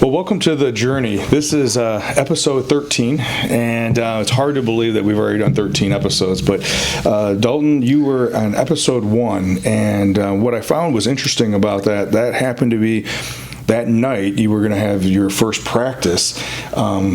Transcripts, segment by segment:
Well, welcome to the journey. This is episode 13, and it's hard to believe that we've already done 13 episodes. But Dalton, you were on episode 1, and what I found was interesting about that happened to be that night you were going to have your first practice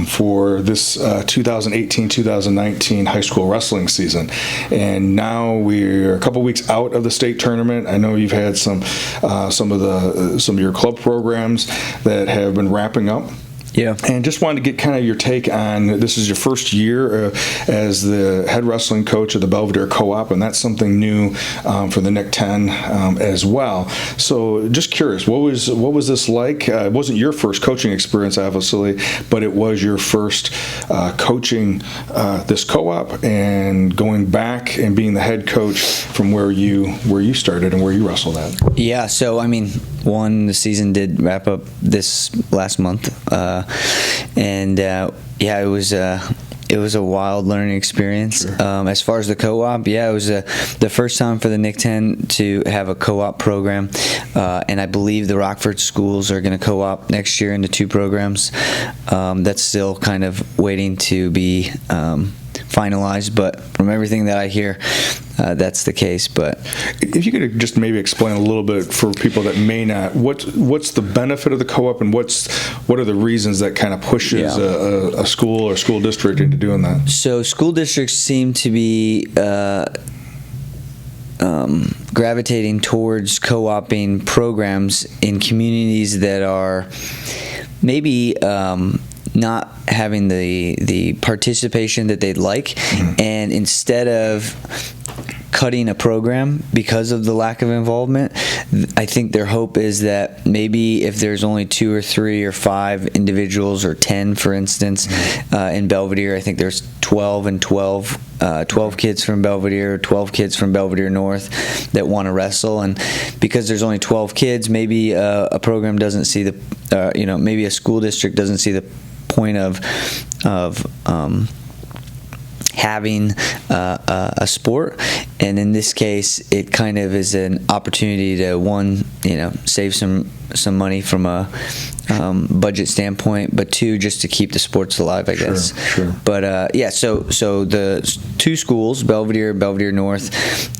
for this 2018-2019 high school wrestling season. And now we're a couple weeks out of the state tournament. I know you've had some of your club programs that have been wrapping up. Yeah. And just wanted to get kind of your take on, this is your first year as the head wrestling coach of the Belvidere Co-op, and that's something new for the Nick 10 as well. So just curious, what was this like? It wasn't your first coaching experience, obviously, but it was your first coaching this co-op and going back and being the head coach from where you started and where you wrestled at. Yeah, so I mean, the season did wrap up this last month. It was a wild learning experience. Sure. As far as the co-op, it was the first time for the Nick 10 to have a co-op program, and I believe the Rockford schools are going to co-op next year into 2 programs. That's still kind of waiting to be finalized, but from everything that I hear, that's the case. But if you could just maybe explain a little bit for people that may not, what's the benefit of the co-op, and what are the reasons that kind of pushes a school or school district into doing that? So school districts seem to be gravitating towards co-oping programs in communities that are maybe not having the participation that they'd like, and instead of cutting a program because of the lack of involvement, I think their hope is that maybe if there's only 2 or 3 or 5 individuals, or 10 for instance, in Belvidere, I think there's 12 and 12 kids from Belvidere, 12 kids from Belvidere North that want to wrestle, and because there's only 12 kids, maybe a program doesn't see maybe a school district doesn't see the point of having a sport, and in this case it kind of is an opportunity to save some money from a budget standpoint, but 2, just to keep the sports alive, I guess. Sure. But so the 2 schools, Belvidere North,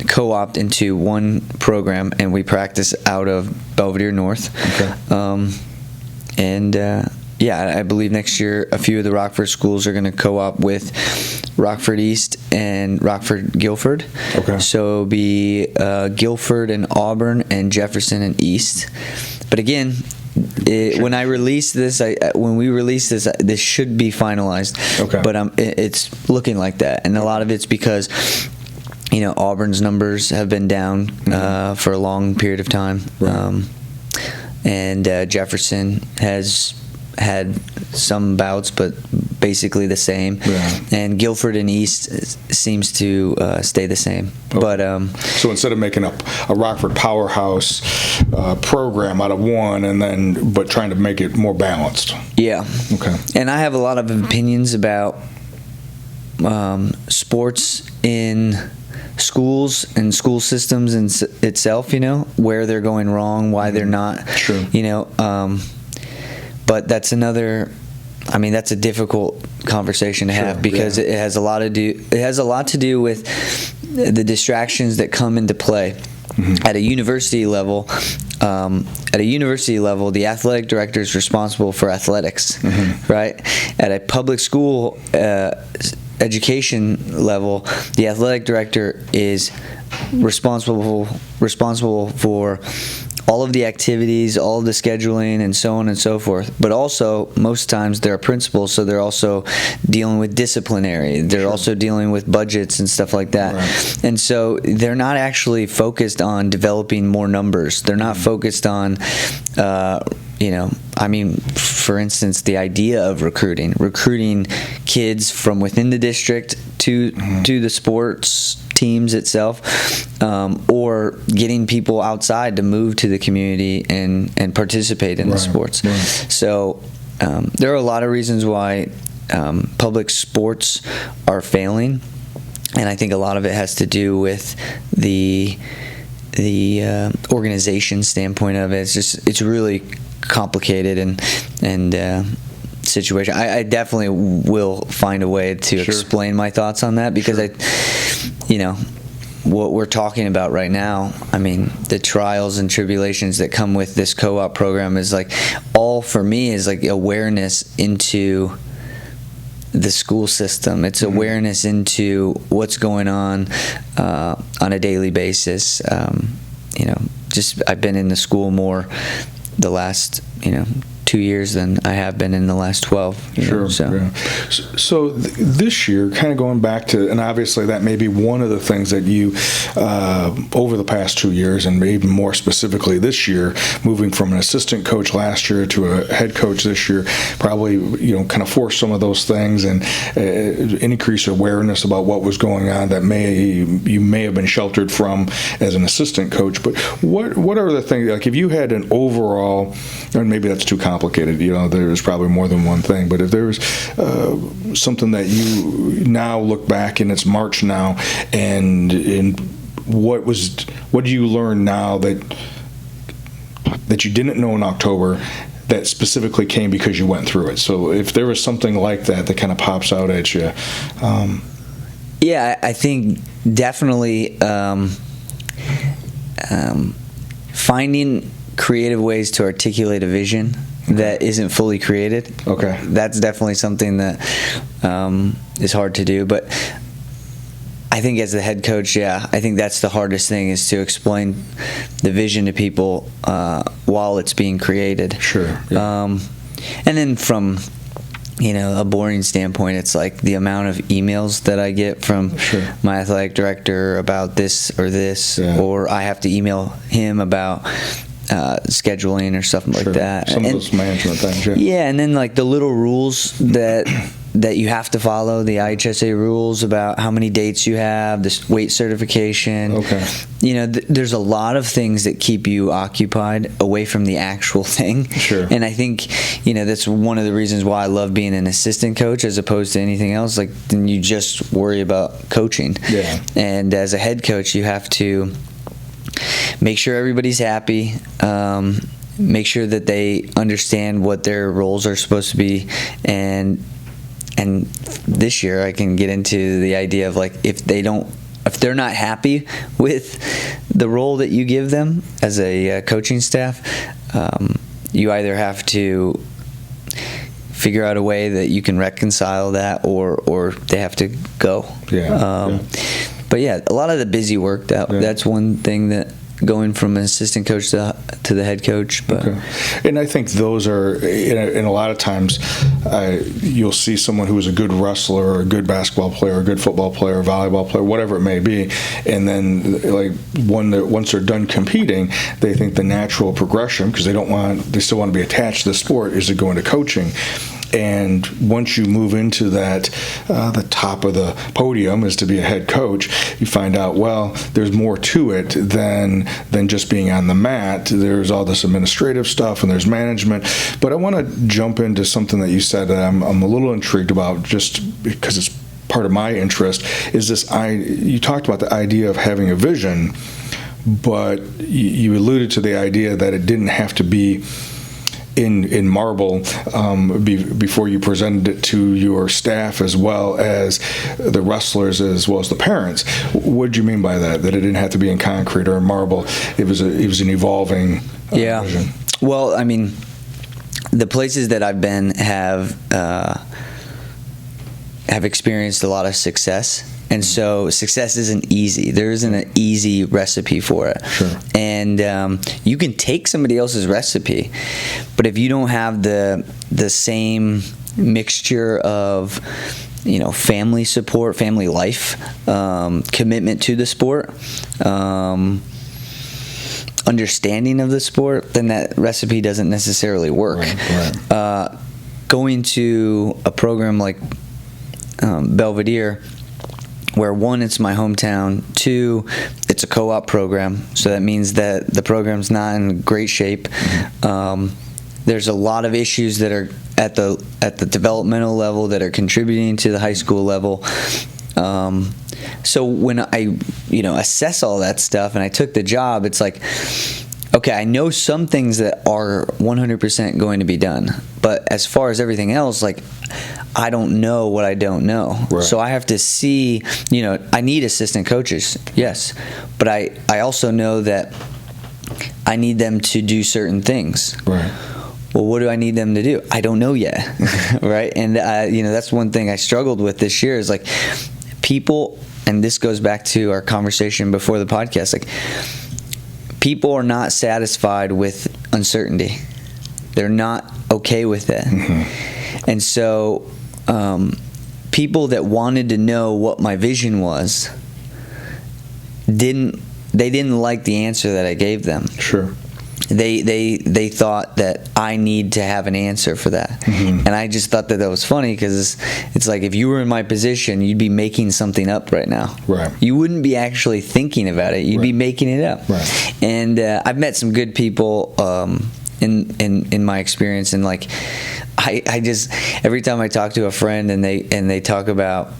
co-opt into 1 program, and we practice out of Belvidere North. Okay. I believe next year a few of the Rockford schools are going to co-op with Rockford East and Rockford Guilford. Okay. So it'll be Guilford and Auburn and Jefferson and East. But again, when we release this, this should be finalized. Okay. But it's looking like that, and a lot of it's because Auburn's numbers have been down for a long period of time, right. And Jefferson has had some bouts, but basically the same. Yeah. And Guilford and East seems to stay the same. Okay. But so instead of making a Rockford powerhouse program out of 1, but trying to make it more balanced. Yeah. Okay. And I have a lot of opinions about sports in schools and school systems in itself, where they're going wrong, why they're not. True. But that's that's a difficult conversation to have, because it has a lot to do with the distractions that come into play. At a university level, the athletic director is responsible for athletics, right? At a public school education level, the athletic director is responsible for all of the activities, all of the scheduling, and so on and so forth. But also, most times they're principals, so they're also dealing with disciplinary. They're also dealing with budgets and stuff like that. Right. And so they're not actually focused on developing more numbers. They're not focused on, for instance, the idea of recruiting kids from within the district to the sports teams itself, or getting people outside to move to the community and participate in the sports. Right. So there are a lot of reasons why public sports are failing, and I think a lot of it has to do with the organization standpoint of it. It's really complicated and situation. I definitely will find a way to explain my thoughts on that, because what we're talking about right now, I mean, the trials and tribulations that come with this co-op program is like, all for me is like awareness into the school system. It's awareness into what's going on a daily basis. Just I've been in the school more the last 2 years than I have been in the last 12. Sure. So this year, kind of going back to, and obviously that may be one of the things that you, over the past 2 years, and maybe more specifically this year, moving from an assistant coach last year to a head coach this year, probably, kind of forced some of those things and increase awareness about what was going on that you may have been sheltered from as an assistant coach. But what are the things, like if you had an overall, and maybe that's too complicated, there's probably more than one thing, but if there's something that you now look back and it's March now, and what do you learn now that you didn't know in October that specifically came because you went through it? So if there was something like that kind of pops out at you. Yeah, I think definitely finding creative ways to articulate a vision that isn't fully created. Okay. That's definitely something that is hard to do. But I think as the head coach, I think that's the hardest thing, is to explain the vision to people while it's being created. Sure. Yeah. And then from a boring standpoint, it's like the amount of emails that I get from my athletic director about this or this, or I have to email him about scheduling or something like that. Some of those management things. Yeah, and then like the little rules that you have to follow, the IHSA rules about how many dates you have, this weight certification. Okay. There's a lot of things that keep you occupied away from the actual thing. Sure. And I think, that's one of the reasons why I love being an assistant coach as opposed to anything else. Like, then you just worry about coaching. Yeah. And as a head coach, you have to make sure everybody's happy, make sure that they understand what their roles are supposed to be, and this year I can get into the idea of like, if they're not happy with the role that you give them as a coaching staff, you either have to figure out a way that you can reconcile that, or they have to go. But a lot of the busy work, that's one thing that going from an assistant coach to the head coach. But and I think those are, and a lot of times you'll see someone who is a good wrestler or a good basketball player or a good football player or volleyball player, whatever it may be, and then like once they're done competing, they think the natural progression, because they still want to be attached to the sport, is to go into coaching. And once you move into that, the top of the podium is to be a head coach, you find out, well, there's more to it than just being on the mat. There's all this administrative stuff and there's management. But I want to jump into something that you said that I'm a little intrigued about, just because it's part of my interest, is this. You talked about the idea of having a vision, but you alluded to the idea that it didn't have to be in marble before you presented it to your staff as well as the wrestlers as well as the parents. What do you mean by that? That it didn't have to be in concrete or in marble? It was an evolving vision. Well, I mean, the places that I've been have experienced a lot of success. And so success isn't easy. There isn't an easy recipe for it. Sure. And you can take somebody else's recipe, but if you don't have the same mixture of family support, family life, commitment to the sport, understanding of the sport, then that recipe doesn't necessarily work. Right. Going to a program like Belvidere, where one, it's my hometown, two, it's a co-op program, so that means that the program's not in great shape. There's a lot of issues that are at the developmental level that are contributing to the high school level. So when I assess all that stuff and I took the job, it's like, okay, I know some things that are 100% going to be done, but as far as everything else, like, I don't know what I don't know. Right. So I have to see, I need assistant coaches, yes, but I also know that I need them to do certain things. Right. Well, what do I need them to do? I don't know yet, right? And that's one thing I struggled with this year is like people, and this goes back to our conversation before the podcast, like people are not satisfied with uncertainty. They're not okay with it. Mm-hmm. And so people that wanted to know what my vision was didn't like the answer that I gave them. Sure. They thought that I need to have an answer for that. Mm-hmm. And I just thought that was funny because it's like if you were in my position, you'd be making something up right now. Right. You wouldn't be actually thinking about it. You'd be making it up. Right. And I've met some good people in my experience, and like I just every time I talk to a friend and they talk about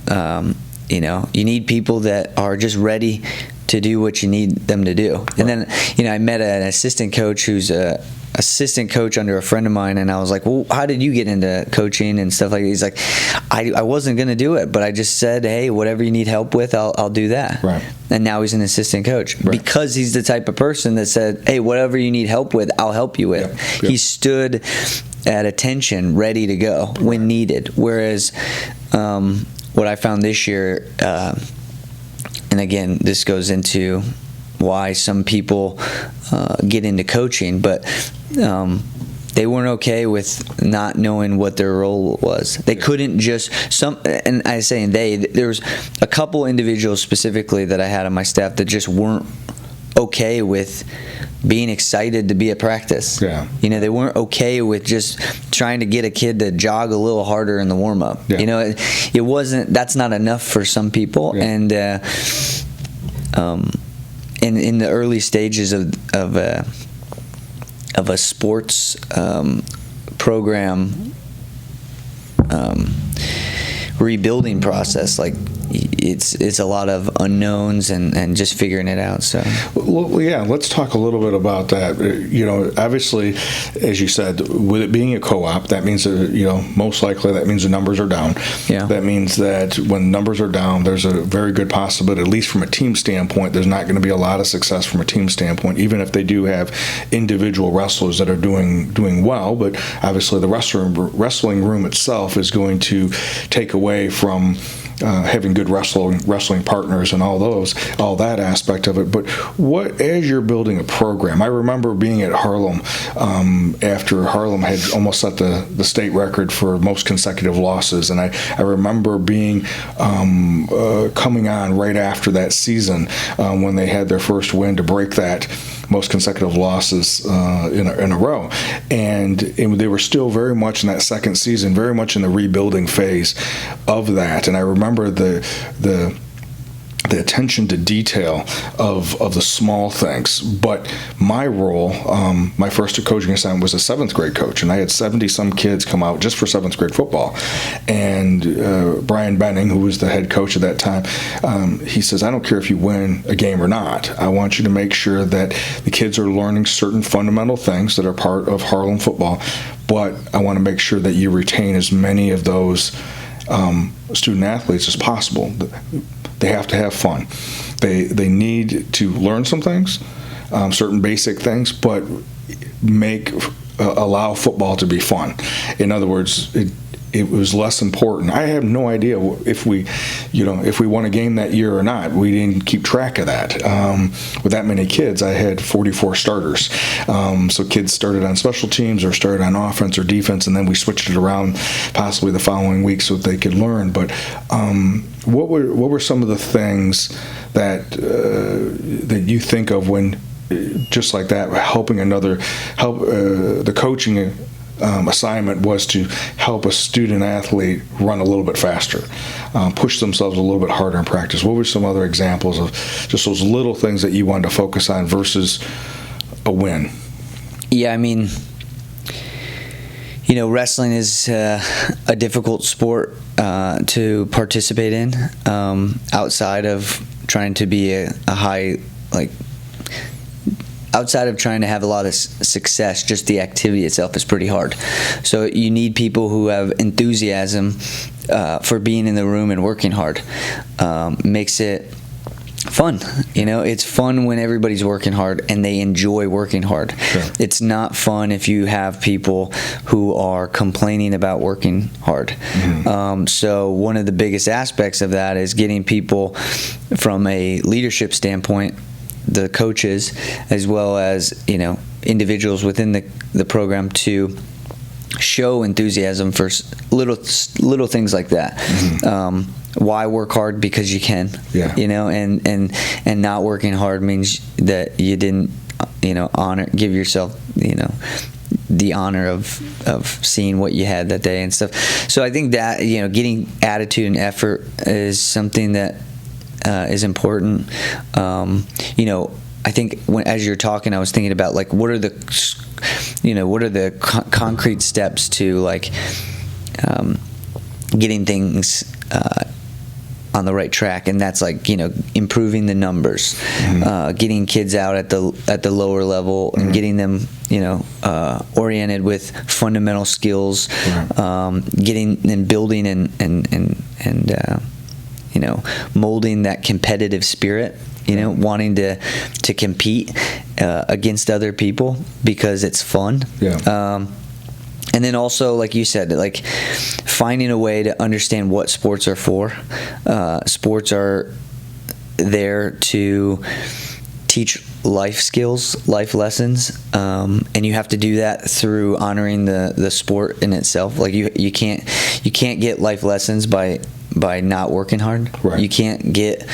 you need people that are just ready to do what you need them to do. Right. And then, I met an assistant coach who's a assistant coach under a friend of mine, and I was like, well, how did you get into coaching and stuff like that? He's like, I wasn't going to do it, but I just said, hey, whatever you need help with, I'll do that. Right. And now he's an assistant coach because he's the type of person that said, hey, whatever you need help with, I'll help you with. Yep. He stood at attention, ready to go when needed. Whereas what I found this year, and again, this goes into why some people get into coaching, but they weren't okay with not knowing what their role was. They couldn't just and I say there was a couple individuals specifically that I had on my staff that just weren't okay with being excited to be at practice. Yeah. They weren't okay with just trying to get a kid to jog a little harder in the warm up. Yeah. It wasn't. That's not enough for some people. Yeah. And in the early stages of a sports program rebuilding process, like it's a lot of unknowns and just figuring it out. So well, yeah, let's talk a little bit about that. Obviously, as you said, with it being a co-op, that means that most likely that means the numbers are down. Yeah. That means that when numbers are down, there's a very good possibility, at least from a team standpoint, there's not going to be a lot of success from a team standpoint, even if they do have individual wrestlers that are doing well. But obviously, the wrestling room itself is going to take away from having good wrestling partners and all that aspect of it. But as you're building a program, I remember being at Harlem after Harlem had almost set the state record for most consecutive losses, and I remember being coming on right after that season when they had their first win to break that most consecutive losses in a row, and they were still very much in that second season, very much in the rebuilding phase of that. And I remember the attention to detail of the small things. But my role, my first coaching assignment was a 7th grade coach, and I had 70-some kids come out just for 7th grade football. And Brian Benning, who was the head coach at that time, he says, I don't care if you win a game or not. I want you to make sure that the kids are learning certain fundamental things that are part of Harlem football, but I want to make sure that you retain as many of those student athletes as possible. They have to have fun. They need to learn some things, certain basic things, but allow football to be fun. In other words, it was less important. I have no idea if we won a game that year or not. We didn't keep track of that. With that many kids, I had 44 starters. So kids started on special teams or started on offense or defense, and then we switched it around possibly the following week so that they could learn. But what were some of the things that you think of when, just like that, helping the coaching assignment was to help a student athlete run a little bit faster, push themselves a little bit harder in practice? What were some other examples of just those little things that you wanted to focus on versus a win? Yeah, I mean, wrestling is a difficult sport to participate in outside of trying to be a high outside of trying to have a lot of success, just the activity itself is pretty hard. So you need people who have enthusiasm for being in the room and working hard. Makes it fun. It's fun when everybody's working hard and they enjoy working hard. Sure. It's not fun if you have people who are complaining about working hard. Mm-hmm. So one of the biggest aspects of that is getting people from a leadership standpoint, the coaches, as well as individuals within the program, to show enthusiasm for little things like that. Mm-hmm. Why work hard? Because you can. Yeah. And not working hard means that you didn't give yourself the honor of seeing what you had that day and stuff. So I think that getting attitude and effort is something that is important. I think as you're talking, I was thinking about what are the concrete steps to getting things on the right track, and that's improving the numbers, mm-hmm. Getting kids out at the lower level, mm-hmm. and getting them oriented with fundamental skills, right. Getting and building and molding that competitive spirit. Wanting to compete against other people because it's fun. Yeah. And then also, like you said, finding a way to understand what sports are for. Sports are there to teach life skills, life lessons, and you have to do that through honoring the sport in itself. You can't get life lessons by not working hard. Right. You can't get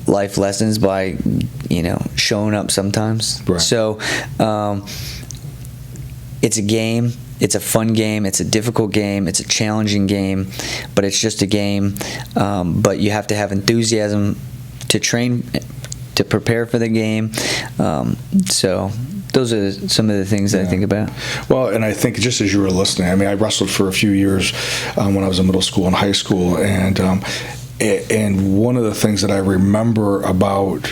life lessons by showing up sometimes. Right. So it's a game. It's a fun game. It's a difficult game. It's a challenging game, but it's just a game. But you have to have enthusiasm to train, to prepare for the game. So those are some of the things that I think about. Well, and I think just as you were listening, I wrestled for a few years when I was in middle school and high school, and one of the things that I remember about,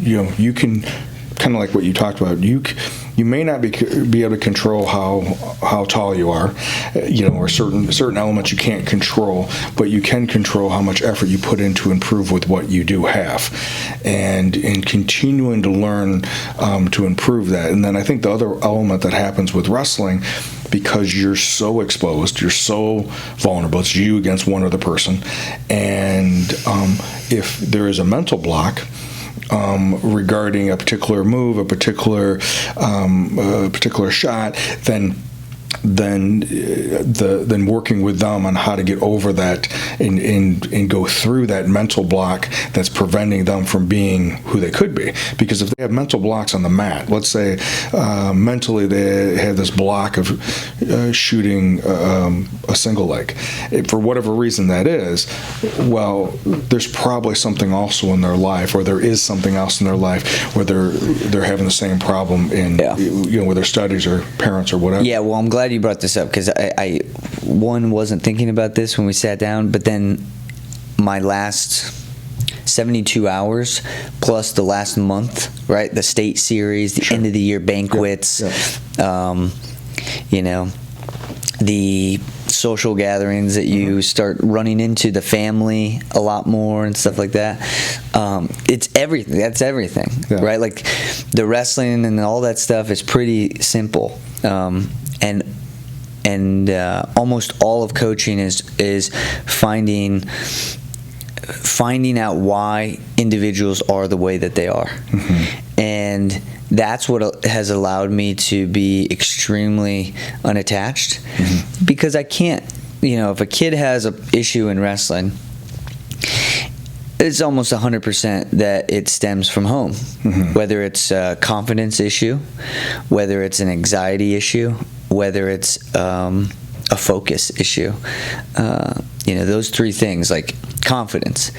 you can kind of like what you talked about. You may not be able to control how tall you are, or certain elements you can't control, but you can control how much effort you put in to improve with what you do have, and in continuing to learn to improve that. And then I think the other element that happens with wrestling, because you're so exposed, you're so vulnerable, it's you against one other person, and if there is a mental block regarding a particular move, a particular shot, then working with them on how to get over that and go through that mental block that's preventing them from being who they could be. Because if they have mental blocks on the mat, let's say mentally they have this block of shooting a single leg, for whatever reason that is, well, there's probably something also in their life, or there is something else in their life where they're having the same problem in with their studies or parents or whatever. Yeah, well, I'm glad you brought this up, because I wasn't thinking about this when we sat down, but then my last 72 hours plus the last month, right, the state series, the end of the year banquets, the social gatherings that you start running into, the family a lot more and stuff like that. It's everything. That's everything, right? Like the wrestling and all that stuff is pretty simple. And almost all of coaching is finding out why individuals are the way that they are. Mm-hmm. And that's what has allowed me to be extremely unattached, mm-hmm. because I can't, if a kid has an issue in wrestling, it's almost 100% that it stems from home, mm-hmm. whether it's a confidence issue, whether it's an anxiety issue, whether it's a focus issue. Those three things, like confidence.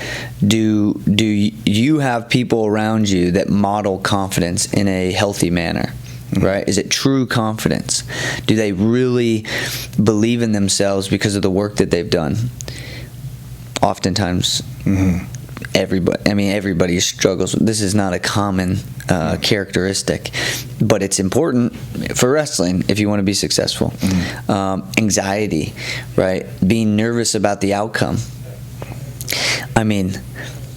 Do you have people around you that model confidence in a healthy manner? Mm-hmm. Right? Is it true confidence? Do they really believe in themselves because of the work that they've done? Oftentimes, mm-hmm. everybody struggles. This is not a common characteristic, but it's important for wrestling if you want to be successful. Anxiety, right? Being nervous about the outcome. I mean,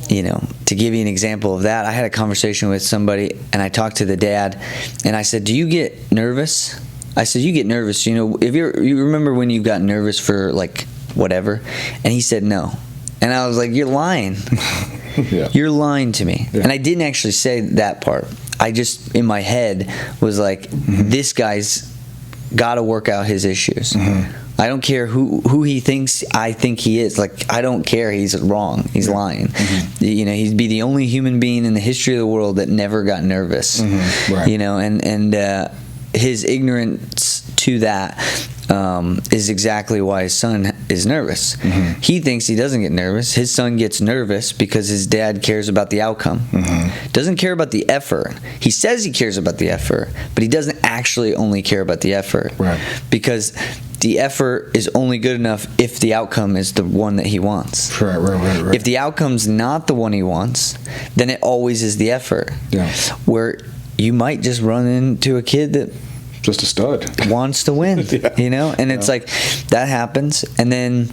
to give you an example of that, I had a conversation with somebody, and I talked to the dad, and I said, "Do you get nervous?" I said, "You get nervous, if you remember when you got nervous for like whatever?" And he said, "No." And I was like, "You're lying." Yeah. You're lying to me. Yeah. And I didn't actually say that part. I just, in my head, was like, this guy's got to work out his issues. I don't care who he thinks I think he is. Like, I don't care. He's wrong. He's lying. He'd be the only human being in the history of the world that never got nervous. Right. And his ignorance to that is exactly why his son is nervous. He thinks he doesn't get nervous. His son gets nervous because his dad cares about the outcome. Doesn't care about the effort. He says he cares about the effort, but he doesn't actually only care about the effort. Right. Because the effort is only good enough if the outcome is the one that he wants. Right. If the outcome's not the one he wants, then it always is the effort. Yeah. Where you might just run into a kid that just a stud wants to win. Yeah. And it's like that happens. And then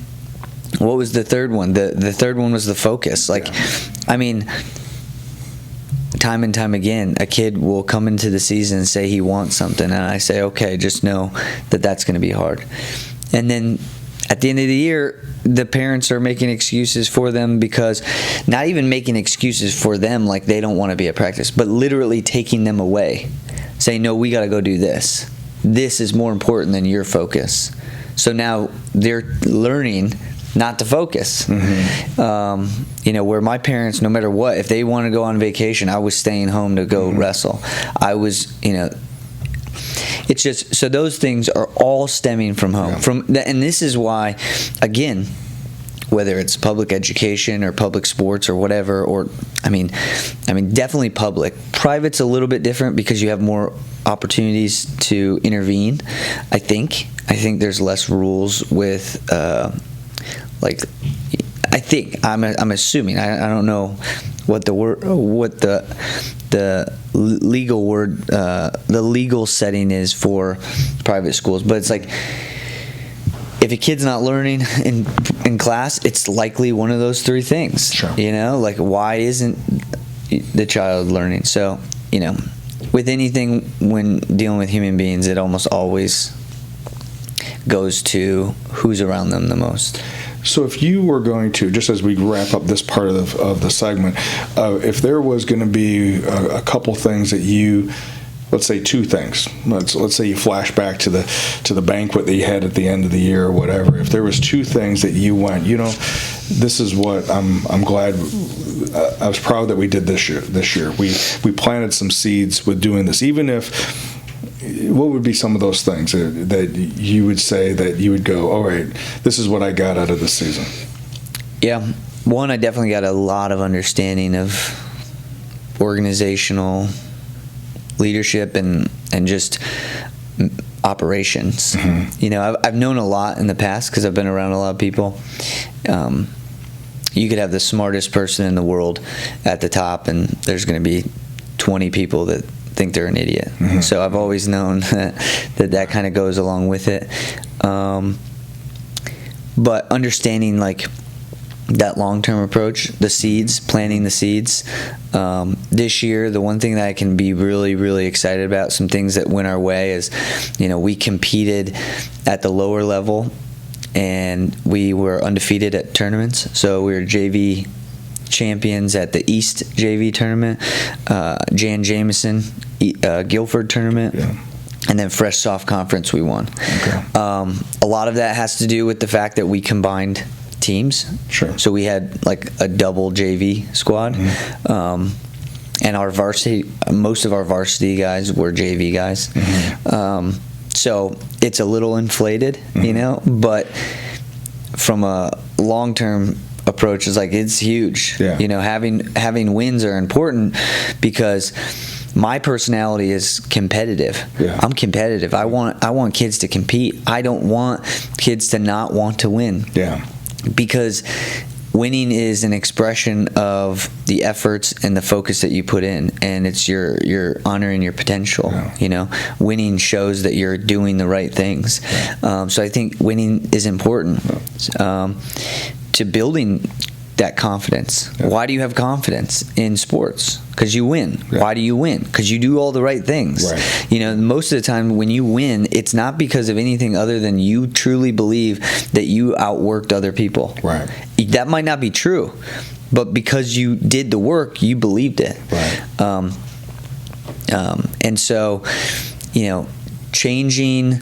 what was the third one? The third one was the focus. Like, I mean, time and time again, a kid will come into the season and say he wants something, and I say, okay, just know that that's going to be hard. And then at the end of the year, the parents are making excuses for them, because not even making excuses for them like they don't want to be at practice, but literally taking them away, saying, no, we got to go do this. This is more important than your focus. So now they're learning not to focus. Where my parents, no matter what, if they want to go on vacation, I was staying home to go wrestle. I was, it's just, so those things are all stemming from home. And this is why, again, whether it's public education or public sports or whatever, or I mean definitely public. Private's a little bit different because you have more opportunities to intervene. I think there's less rules with I'm assuming, I don't know what the legal word, the legal setting is for private schools, but it's like, if a kid's not learning in class, it's likely one of those three things. Sure. Like, why isn't the child learning? So, with anything, when dealing with human beings, it almost always goes to who's around them the most. So if you were going to, just as we wrap up this part of the segment, if there was going to be a couple things that you, let's say two things. Let's say you flash back to the banquet that you had at the end of the year or whatever. If there was two things that you went, this is what I'm glad. I was proud that we did this year. We planted some seeds with doing this. Even if, what would be some of those things that you would say that you would go, all right, this is what I got out of this season? Yeah. One, I definitely got a lot of understanding of organizational leadership and just operations. I've known a lot in the past because I've been around a lot of people. You could have the smartest person in the world at the top, and there's going to be 20 people that think they're an idiot. So I've always known that kind of goes along with it. But understanding like that long-term approach, the seeds, planting the seeds. This year, the one thing that I can be really, really excited about, some things that went our way is, we competed at the lower level and we were undefeated at tournaments. So we were JV champions at the Isnt JV tournament, Jan Jameson Guilford tournament, and then Fresh Soft Conference we won. A lot of that has to do with the fact that we combined teams. Sure. So we had like a double JV squad, and our varsity, most of our varsity guys were JV guys. So it's a little inflated, but from a long-term approach, it's huge. Having wins are important because my personality is competitive. I'm competitive. I want kids to compete. I don't want kids to not want to win. Because winning is an expression of the efforts and the focus that you put in, and it's your honoring your potential. Winning shows that you're doing the right things. So I think winning is important to building that confidence. Why do you have confidence in sports? Because you win. Why do you win? Because you do all the right things. Most of the time when you win, it's not because of anything other than you truly believe that you outworked other people. That might not be true, but because you did the work, you believed it. And so, changing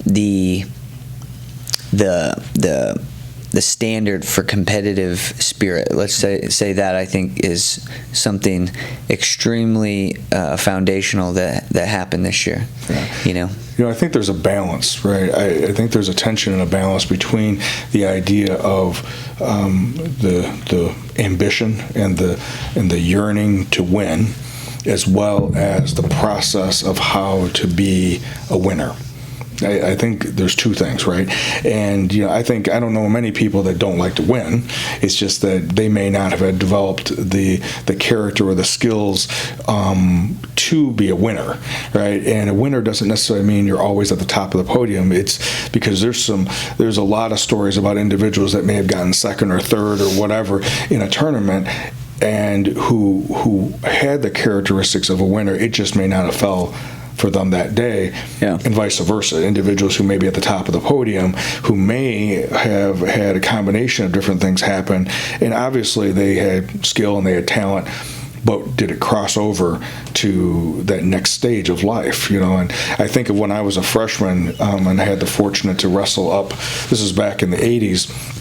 the standard for competitive spirit, let's say that, I think is something extremely foundational that happened this year. I think there's a balance, right? I think there's a tension and a balance between the idea of the ambition and the yearning to win, as well as the process of how to be a winner. I think there's two things, right? And I don't know many people that don't like to win. It's just that they may not have developed the character or the skills to be a winner, right? And a winner doesn't necessarily mean you're always at the top of the podium. It's because there's a lot of stories about individuals that may have gotten second or third or whatever in a tournament, and who had the characteristics of a winner. It just may not have fell for them that day, and vice versa. Individuals who may be at the top of the podium, who may have had a combination of different things happen, and obviously they had skill and they had talent, but did it cross over to that next stage of life? And I think of when I was a freshman, and I had the fortunate to wrestle up. This is back in the 80s.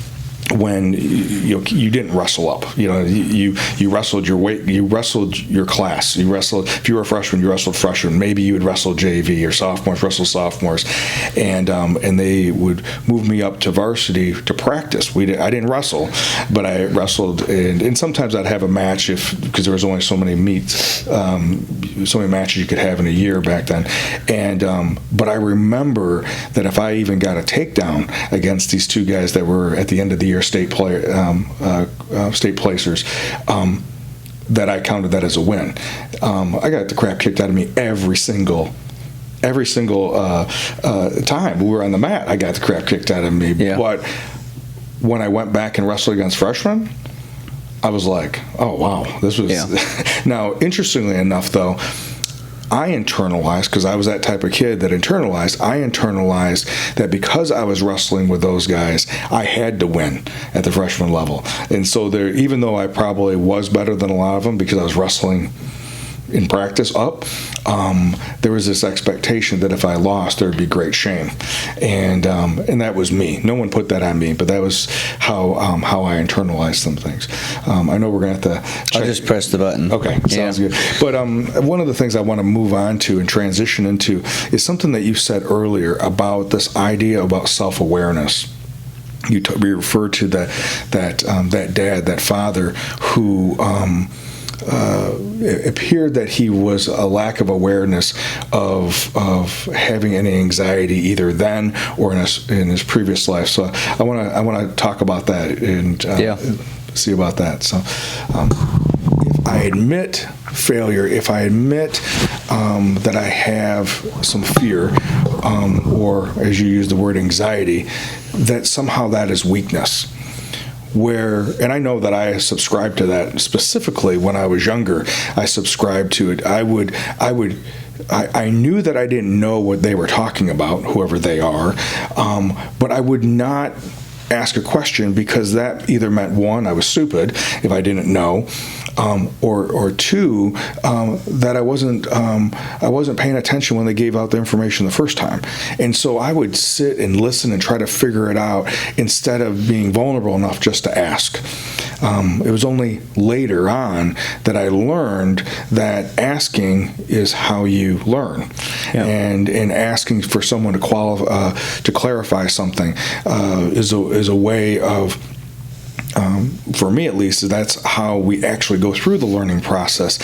When you didn't wrestle up, you wrestled your weight, you wrestled your class, you wrestled. If you were a freshman, you wrestled freshmen. Maybe you would wrestle JV, or sophomores wrestle sophomores, and they would move me up to varsity to practice. I didn't wrestle, but I wrestled, and sometimes I'd have a match because there was only so many meets, so many matches you could have in a year back then, but I remember that if I even got a takedown against these two guys that were at the end of the year state placers, that I counted that as a win. I got the crap kicked out of me every single time we were on the mat. I got the crap kicked out of me. But when I went back and wrestled against freshmen, I was like, oh wow, this was. Now, interestingly enough, though, I internalized, because I was that type of kid that internalized that because I was wrestling with those guys, I had to win at the freshman level. And so even though I probably was better than a lot of them because I was wrestling in practice up, there was this expectation that if I lost, there'd be great shame, and that was me. No one put that on me, but that was how I internalized some things. I know we're gonna have to. I'll just press the button. Okay, sounds good. But one of the things I want to move on to and transition into is something that you said earlier about this idea about self-awareness. You referred to that dad, that father who. It appeared that he was a lack of awareness of having any anxiety either then or in his previous life. So I want to talk about that and see about that. So if I admit failure, if I admit that I have some fear, or as you use the word anxiety, that somehow that is weakness. And I know that I subscribed to that specifically when I was younger. I subscribed to it. I knew that I didn't know what they were talking about, whoever they are, but I would not ask a question because that either meant, one, I was stupid if I didn't know, or two, that I wasn't paying attention when they gave out the information the first time. And so I would sit and listen and try to figure it out instead of being vulnerable enough just to ask. It was only later on that I learned that asking is how you learn, and asking for someone to clarify something is a way of for me at least, that's how we actually go through the learning process,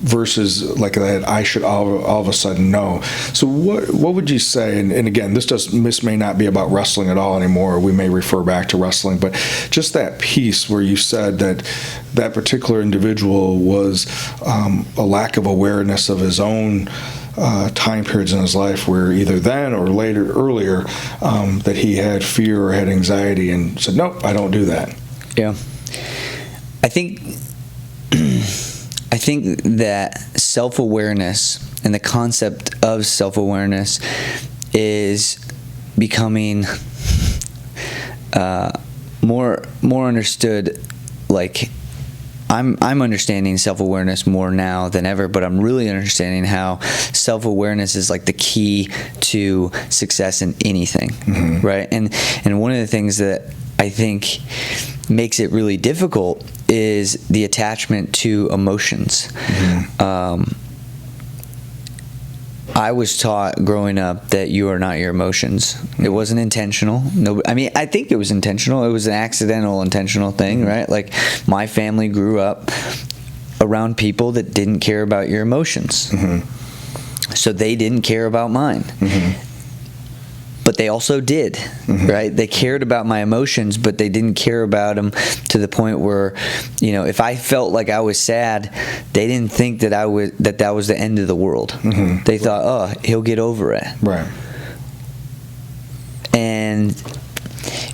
versus like that I should all of a sudden know. So what would you say, and again, this may not be about wrestling at all anymore, we may refer back to wrestling, but just that piece where you said that particular individual was a lack of awareness of his own time periods in his life where either then or earlier, that he had fear or had anxiety and said, nope, I don't do that. Yeah. I think that self-awareness and the concept of self-awareness is becoming more understood. Like, I'm understanding self-awareness more now than ever, but I'm really understanding how self-awareness is like the key to success in anything, right? And one of the things that I think makes it really difficult is the attachment to emotions. I was taught growing up that you are not your emotions. It wasn't intentional. No, I mean, I think it was intentional. It was an accidental, intentional thing, right? Like, my family grew up around people that didn't care about your emotions. So they didn't care about mine. But they also did, right? They cared about my emotions, but they didn't care about them to the point where, you know, if I felt like I was sad, they didn't think that that was the end of the world. They thought, oh, he'll get over it. Right. And,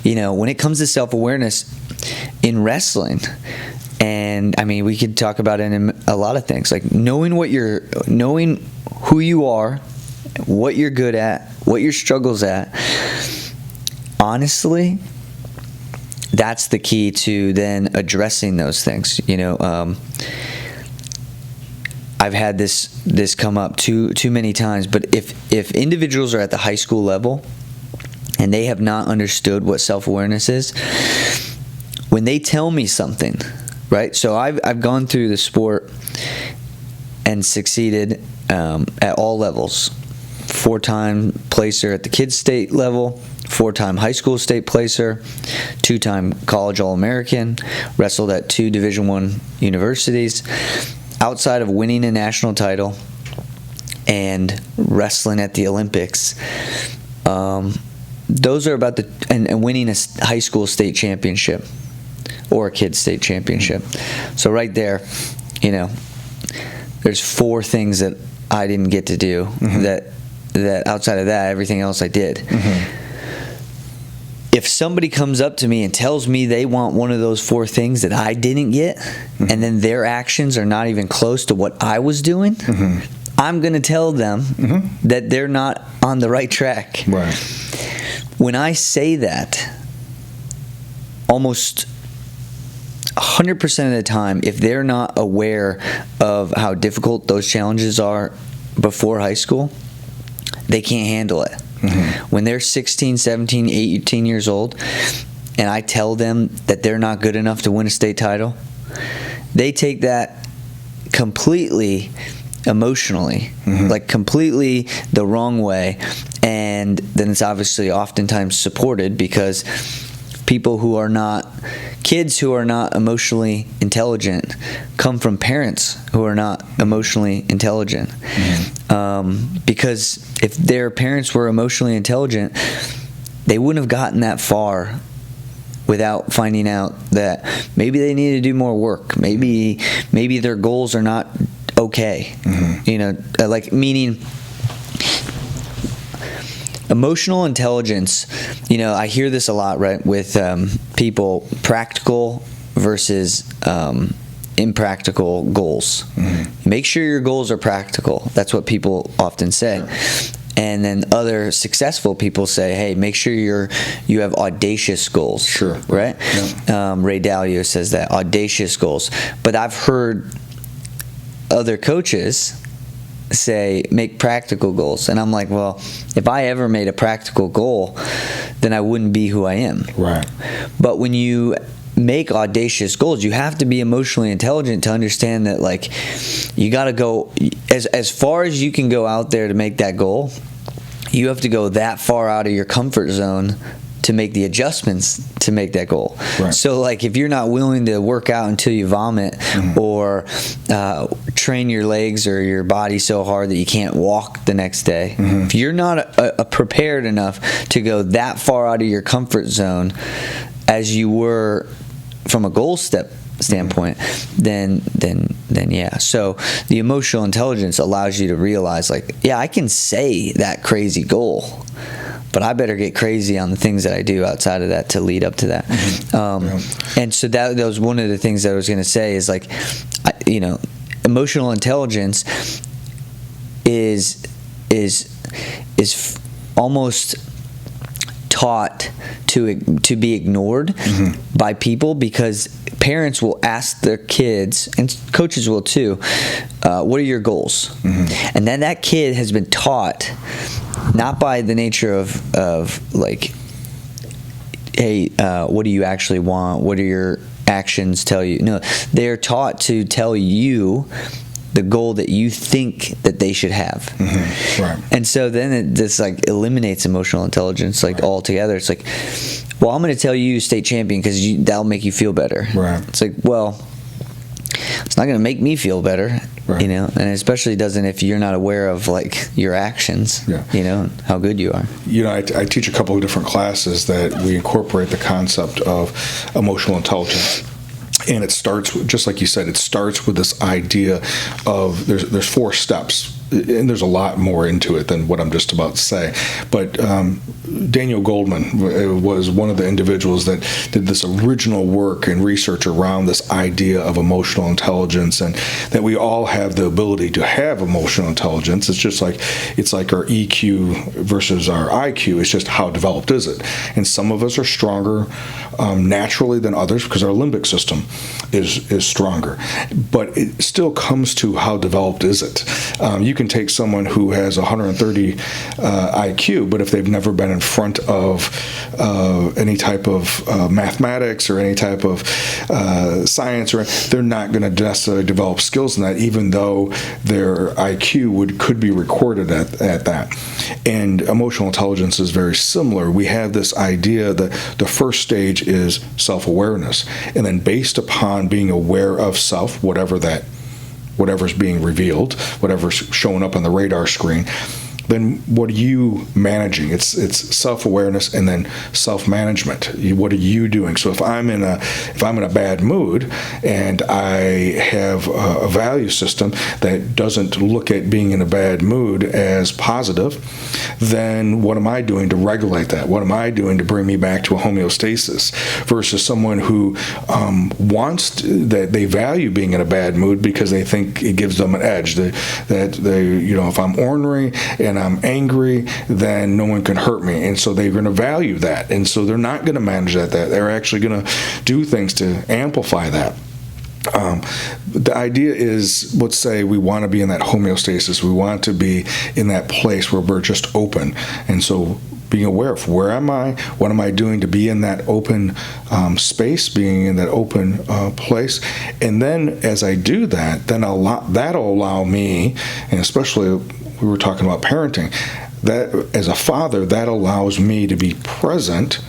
you know, when it comes to self-awareness in wrestling, and I mean, we could talk about it in a lot of things, like knowing who you are, what you're good at, what your struggle's at. Honestly, that's the key to then addressing those things. You know, I've had this come up too many times, but if individuals are at the high school level and they have not understood what self-awareness is, when they tell me something, right? So I've gone through the sport and succeeded at all levels. 4-time placer at the kids state level, 4-time high school state placer, 2-time college All-American, wrestled at 2 Division I universities. Outside of winning a national title and wrestling at the Olympics, those are about and winning a high school state championship or a kids state championship. So right there, you know, there's 4 things that I didn't get to do that outside of that, everything else I did. If somebody comes up to me and tells me they want one of those 4 things that I didn't get, and then their actions are not even close to what I was doing, I'm going to tell them that they're not on the right track. Right. When I say that, almost 100% of the time, if they're not aware of how difficult those challenges are before high school, they can't handle it. When they're 16, 17, 18 years old, and I tell them that they're not good enough to win a state title, they take that completely emotionally, like completely the wrong way, and then it's obviously oftentimes supported because kids who are not emotionally intelligent come from parents who are not emotionally intelligent. Because if their parents were emotionally intelligent, they wouldn't have gotten that far without finding out that maybe they need to do more work. Maybe their goals are not okay. You know, like, meaning emotional intelligence, you know, I hear this a lot, right, with people, practical versus impractical goals. Make sure your goals are practical. That's what people often say. And then other successful people say, hey, make sure you have audacious goals. Sure. Right? Yeah. Ray Dalio says that, audacious goals. But I've heard other coaches say, make practical goals. And I'm like, well, if I ever made a practical goal, then I wouldn't be who I am. Right. But when you make audacious goals, you have to be emotionally intelligent to understand that, like, you got to go as far as you can go out there to make that goal. You have to go that far out of your comfort zone to make the adjustments to make that goal. Right. So like if you're not willing to work out until you vomit, or train your legs or your body so hard that you can't walk the next day, if you're not prepared enough to go that far out of your comfort zone as you were from a goal standpoint, then yeah. So the emotional intelligence allows you to realize, like, yeah, I can say that crazy goal, but I better get crazy on the things that I do outside of that to lead up to that. And so that was one of the things that I was going to say is, like, emotional intelligence is almost taught to be ignored by people, because parents will ask their kids, and coaches will too, what are your goals? And then that kid has been taught, not by the nature of like, hey, what do you actually want? What do your actions tell you? No, they're taught to tell you the goal that you think that they should have. Right. And so then it just like eliminates emotional intelligence, like, altogether. It's like, well, I'm going to tell you state champion because that'll make you feel better. Right. It's like, well, it's not going to make me feel better, right. And it especially doesn't if you're not aware of, like, your actions, and how good you are. I teach a couple of different classes that we incorporate the concept of emotional intelligence. And it starts, just like you said, it starts with this idea of there's 4 steps, and there's a lot more into it than what I'm just about to say. But Daniel Goldman was one of the individuals that did this original work and research around this idea of emotional intelligence, and that we all have the ability to have emotional intelligence. It's like our EQ versus our IQ. It's just how developed is it? And some of us are stronger naturally than others because our limbic system is stronger. But it still comes to how developed is it? You can take someone who has 130 IQ, but if they've never been in front of any type of mathematics or any type of science, they're not going to necessarily develop skills in that, even though their IQ could be recorded at that. And emotional intelligence is very similar. We have this idea that the first stage is self-awareness, and then based upon being aware of self, whatever's being revealed, whatever's showing up on the radar screen, then what are you managing? It's self-awareness and then self-management. What are you doing? So if I'm in a bad mood and I have a value system that doesn't look at being in a bad mood as positive, then what am I doing to regulate that? What am I doing to bring me back to a homeostasis? Versus someone who that they value being in a bad mood because they think it gives them an edge. If I'm ornery and I'm angry, then no one can hurt me, and so they're going to value that, and so they're not going to manage that. They're actually going to do things to amplify that. The idea is, let's say we want to be in that homeostasis. We want to be in that place where we're just open, and so being aware of where am I, what am I doing to be in that open space, being in that open place, and then as I do that, then that'll allow me, and especially we were talking about parenting, that as a father, that allows me to be present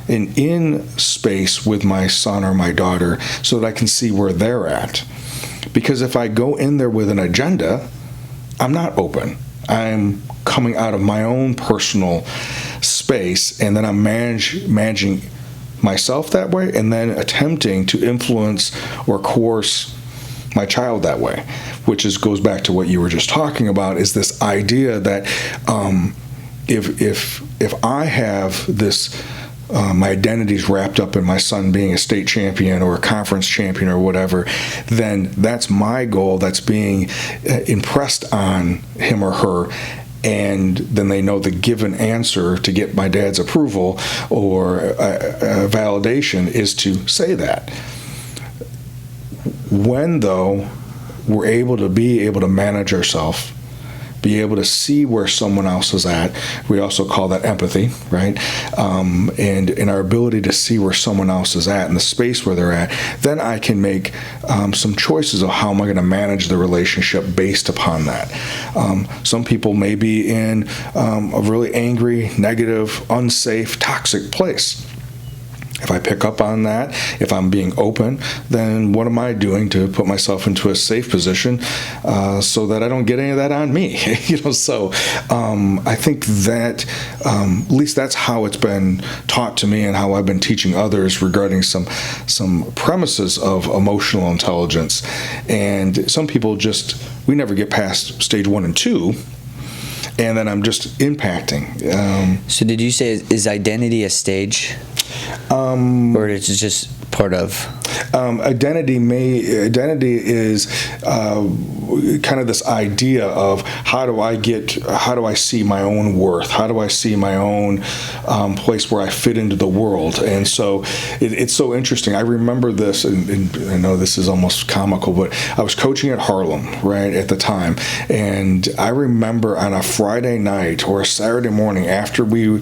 and in space with my son or my daughter so that I can see where they're at. Because if I go in there with an agenda, I'm not open. I'm coming out of my own personal space, and then I'm managing myself that way, and then attempting to influence or coerce my child that way, which goes back to what you were just talking about, is this idea that if I have this my identity's wrapped up in my son being a state champion or a conference champion or whatever, then that's my goal that's being impressed on him or her, and then they know the given answer to get my dad's approval or validation is to say that. When, though, we're able to manage ourselves, be able to see where someone else is at. We also call that empathy, right? And in our ability to see where someone else is at in the space where they're at, then I can make some choices of how am I going to manage the relationship based upon that. Some people may be in a really angry, negative, unsafe, toxic place. If I pick up on that, if I'm being open, then what am I doing to put myself into a safe position so that I don't get any of that on me? So I think that at least that's how it's been taught to me and how I've been teaching others regarding some premises of emotional intelligence. And some people we never get past stage 1 and 2. And then I'm just impacting. So did you say, is identity a stage? Or is it just part of? Identity is kind of this idea of how do I see my own worth? How do I see my own place where I fit into the world? And so it's so interesting. I remember this, and I know this is almost comical, but I was coaching at Harlem, right, at the time. And I remember on a Friday night or a Saturday morning after we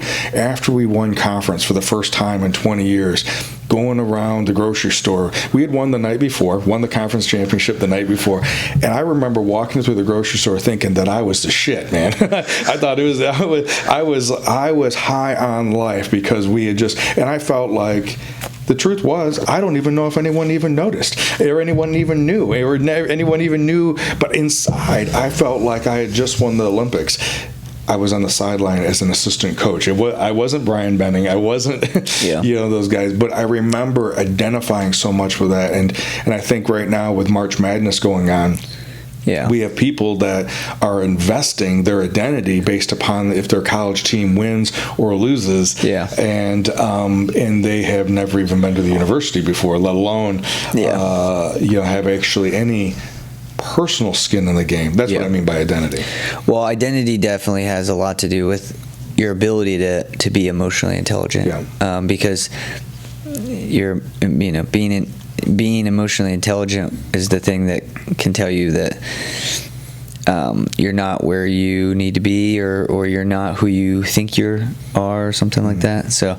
won conference for the first time in 20 years, going around the grocery store. We had won the conference championship the night before, and I remember walking through the grocery store thinking that I was the shit, man. I thought I was high on life because we had and I felt like the truth was, I don't even know if anyone even noticed, or anyone even knew, but inside, I felt like I had just won the Olympics. I was on the sideline as an assistant coach. I wasn't Brian Benning. I wasn't, those guys. But I remember identifying so much with that. And I think right now with March Madness going on, we have people that are investing their identity based upon if their college team wins or loses. And they have never even been to the university before, let alone have actually any personal skin in the game. That's what I mean by identity. Well, identity definitely has a lot to do with your ability to be emotionally intelligent. Because being emotionally intelligent is the thing that can tell you that you're not where you need to be, or you're not who you think you are, or something like that. So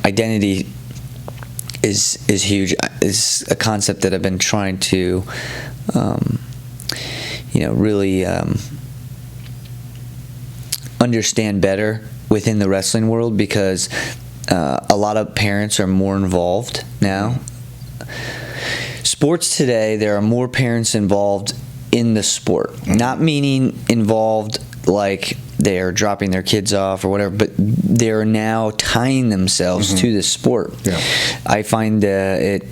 identity is huge. Is a concept that I've been trying to really understand better within the wrestling world, because a lot of parents are more involved now. Sports today, there are more parents involved in the sport. Not meaning involved like they're dropping their kids off or whatever, but they're now tying themselves to the sport. I find it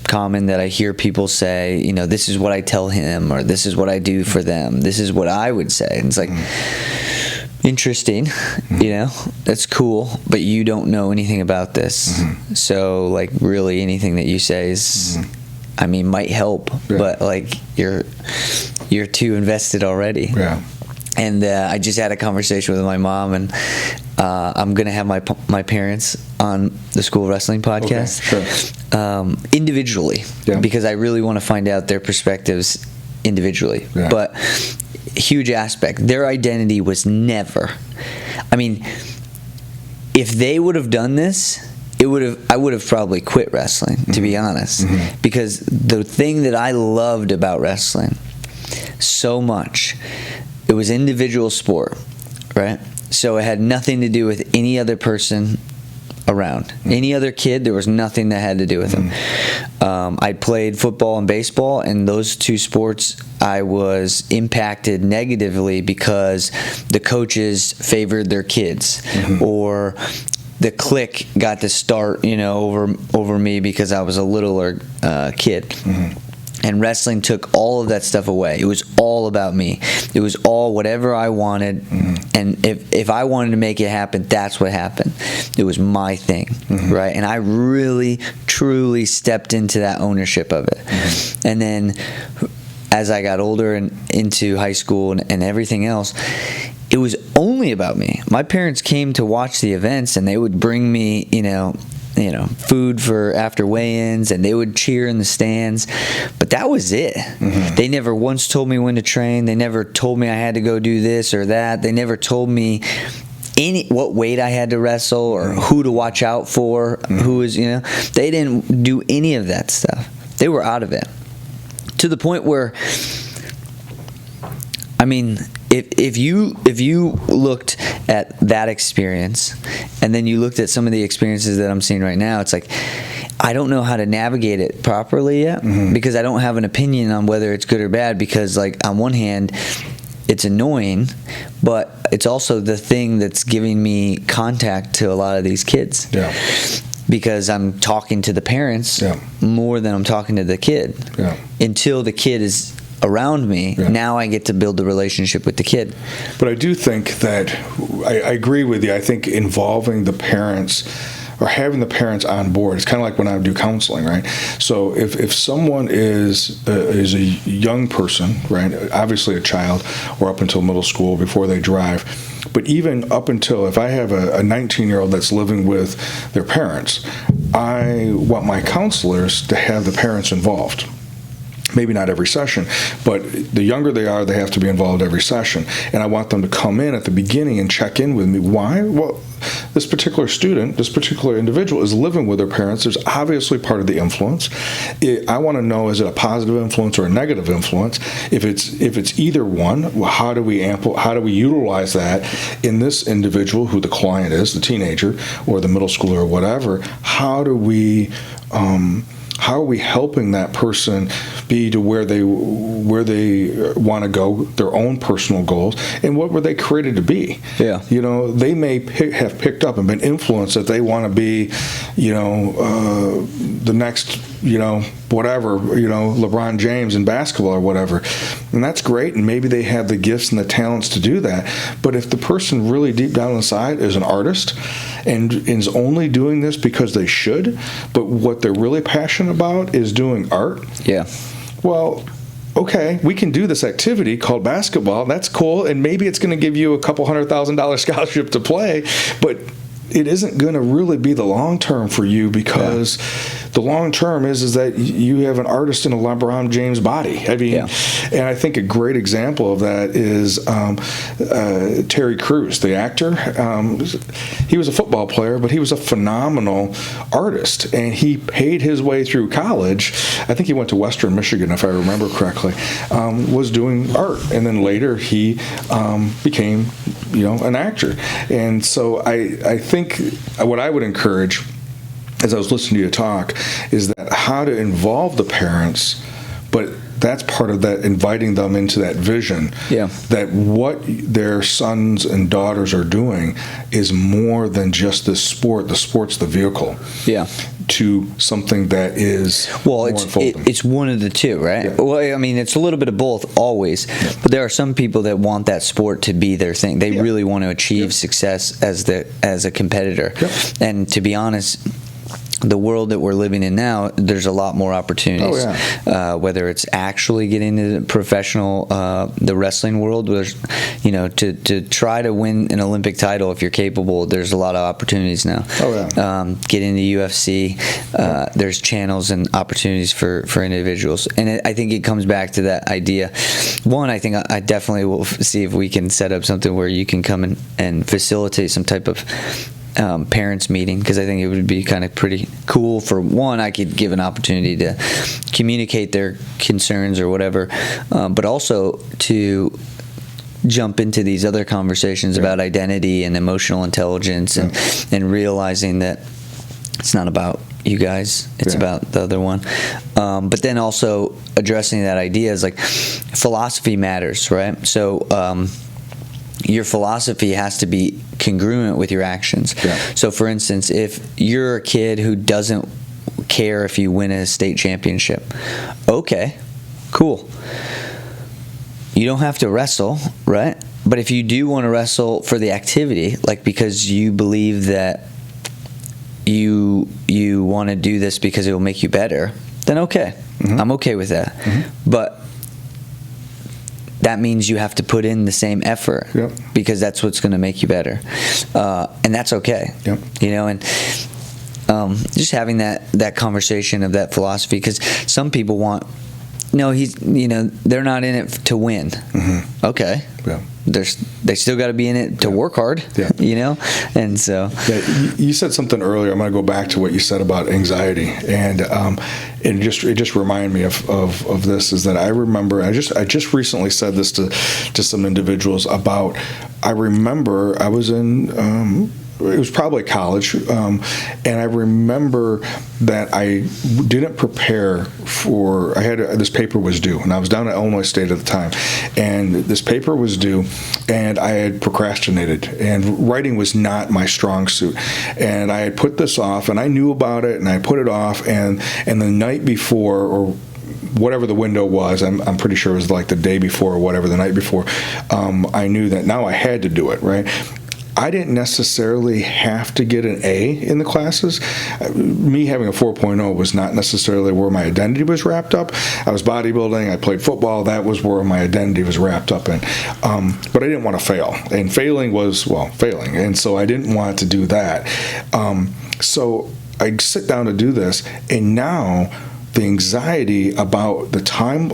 common that I hear people say, this is what I tell him, or this is what I do for them. This is what I would say. And it's like, interesting, that's cool, but you don't know anything about this. So, like, really anything that you say is, might help, but like you're too invested already. And I just had a conversation with my mom, and I'm gonna have my parents on the School of Wrestling podcast, individually, because I really want to find out their perspectives individually. But huge aspect, their identity was never. If they would have done this, I would have probably quit wrestling, to be honest, because the thing that I loved about wrestling so much, it was individual sport, right? So it had nothing to do with any other person around. Any other kid, there was nothing that had to do with them. I played football and baseball, and those two sports I was impacted negatively because the coaches favored their kids, or the clique got to start, over me because I was a littler kid. And wrestling took all of that stuff away. It was all about me. It was all whatever I wanted. And if I wanted to make it happen, that's what happened. It was my thing, right? And I really, truly stepped into that ownership of it. And then as I got older and into high school and everything else, it was only about me. My parents came to watch the events, and they would bring me, food for after weigh-ins, and they would cheer in the stands, but that was it. They never once told me when to train. They never told me I had to go do this or that. They never told me what weight I had to wrestle or who to watch out for, who is, they didn't do any of that stuff. They were out of it, to the point where, I mean, if you looked at that experience and then you looked at some of the experiences that I'm seeing right now, it's like, I don't know how to navigate it properly yet, because I don't have an opinion on whether it's good or bad, because, like, on one hand, it's annoying, but it's also the thing that's giving me contact to a lot of these kids. Yeah. Because I'm talking to the parents more than I'm talking to the kid. Yeah. Until the kid is around me, now I get to build the relationship with the kid. But I do think that, I agree with you. I think involving the parents, or having the parents on board, it's kind of like when I do counseling, right? So if someone is a young person, right, obviously a child, or up until middle school before they drive, but even up until, if I have a 19-year-old that's living with their parents, I want my counselors to have the parents involved. Maybe not every session, but the younger they are, they have to be involved every session. And I want them to come in at the beginning and check in with me. Why? Well, this particular student, this particular individual is living with their parents. There's obviously part of the influence. I want to know, is it a positive influence or a negative influence? If it's either one, well, how do we utilize that in this individual, who the client is, the teenager or the middle schooler or whatever? How are we helping that person be to where they want to go, their own personal goals, and what were they created to be? Yeah. They may have picked up and been influenced that they want to be, the next, whatever, LeBron James in basketball or whatever. And that's great, and maybe they have the gifts and the talents to do that. But if the person really deep down inside is an artist and is only doing this because they should, but what they're really passionate about is doing art. Yeah. Well, okay, we can do this activity called basketball. That's cool, and maybe it's going to give you a couple $100,000 scholarship to play, but it isn't going to really be the long term for you, because the long term is that you have an artist in a LeBron James body. I mean, and I think a great example of that is Terry Crews, the actor. He was a football player, but he was a phenomenal artist, and he paid his way through college. I think he went to Western Michigan, if I remember correctly. Was doing art, and then later he became, an actor. And so I think what I would encourage, as I was listening to you talk, is that how to involve the parents, but that's part of that, inviting them into that vision, that what their sons and daughters are doing is more than just this sport. The sport's the vehicle to something that is more unfolding. It's one of the two, right? Well, I mean, it's a little bit of both always, but there are some people that want that sport to be their thing. They really want to achieve success as a competitor. And to be honest, the world that we're living in now, there's a lot more opportunities. Whether it's actually getting into the professional, the wrestling world, there's, to try to win an Olympic title if you're capable, there's a lot of opportunities now. Get into UFC, there's channels and opportunities for individuals. And I think it comes back to that idea. One, I think I definitely will see if we can set up something where you can come and facilitate some type of parents meeting, because I think it would be kind of pretty cool. For one, I could give an opportunity to communicate their concerns or whatever, but also to jump into these other conversations about identity and emotional intelligence, and realizing that it's not about you guys, it's about the other one. But then also addressing that idea is like philosophy matters, right? So your philosophy has to be congruent with your actions. So for instance, if you're a kid who doesn't care if you win a state championship, okay, cool. You don't have to wrestle, right? But if you do want to wrestle for the activity, like because you believe that you want to do this because it will make you better, then okay, I'm okay with that. But that means you have to put in the same effort, because that's what's going to make you better, and that's okay. And just having that conversation of that philosophy, because some people want, no, they're not in it to win. Mm-hmm. Okay. Yeah. They still got to be in it to work hard. Yeah. And so. Yeah, you said something earlier. I'm going to go back to what you said about anxiety, and it just reminded me of this. Is that I remember I just recently said this to some individuals about. I remember I was in. It was probably college, and I remember that I didn't prepare for. This paper was due, and I was down at Illinois State at the time, and this paper was due, and I had procrastinated, and writing was not my strong suit, and I had put this off, and I knew about it, and I put it off, and the night before, or whatever the window was, I'm pretty sure it was like the day before or whatever, the night before, I knew that now I had to do it, right? I didn't necessarily have to get an A in the classes. Me having a 4.0 was not necessarily where my identity was wrapped up. I was bodybuilding, I played football, that was where my identity was wrapped up in. But I didn't want to fail. And failing was, failing. And so I didn't want to do that. So I sit down to do this, and now the anxiety about the time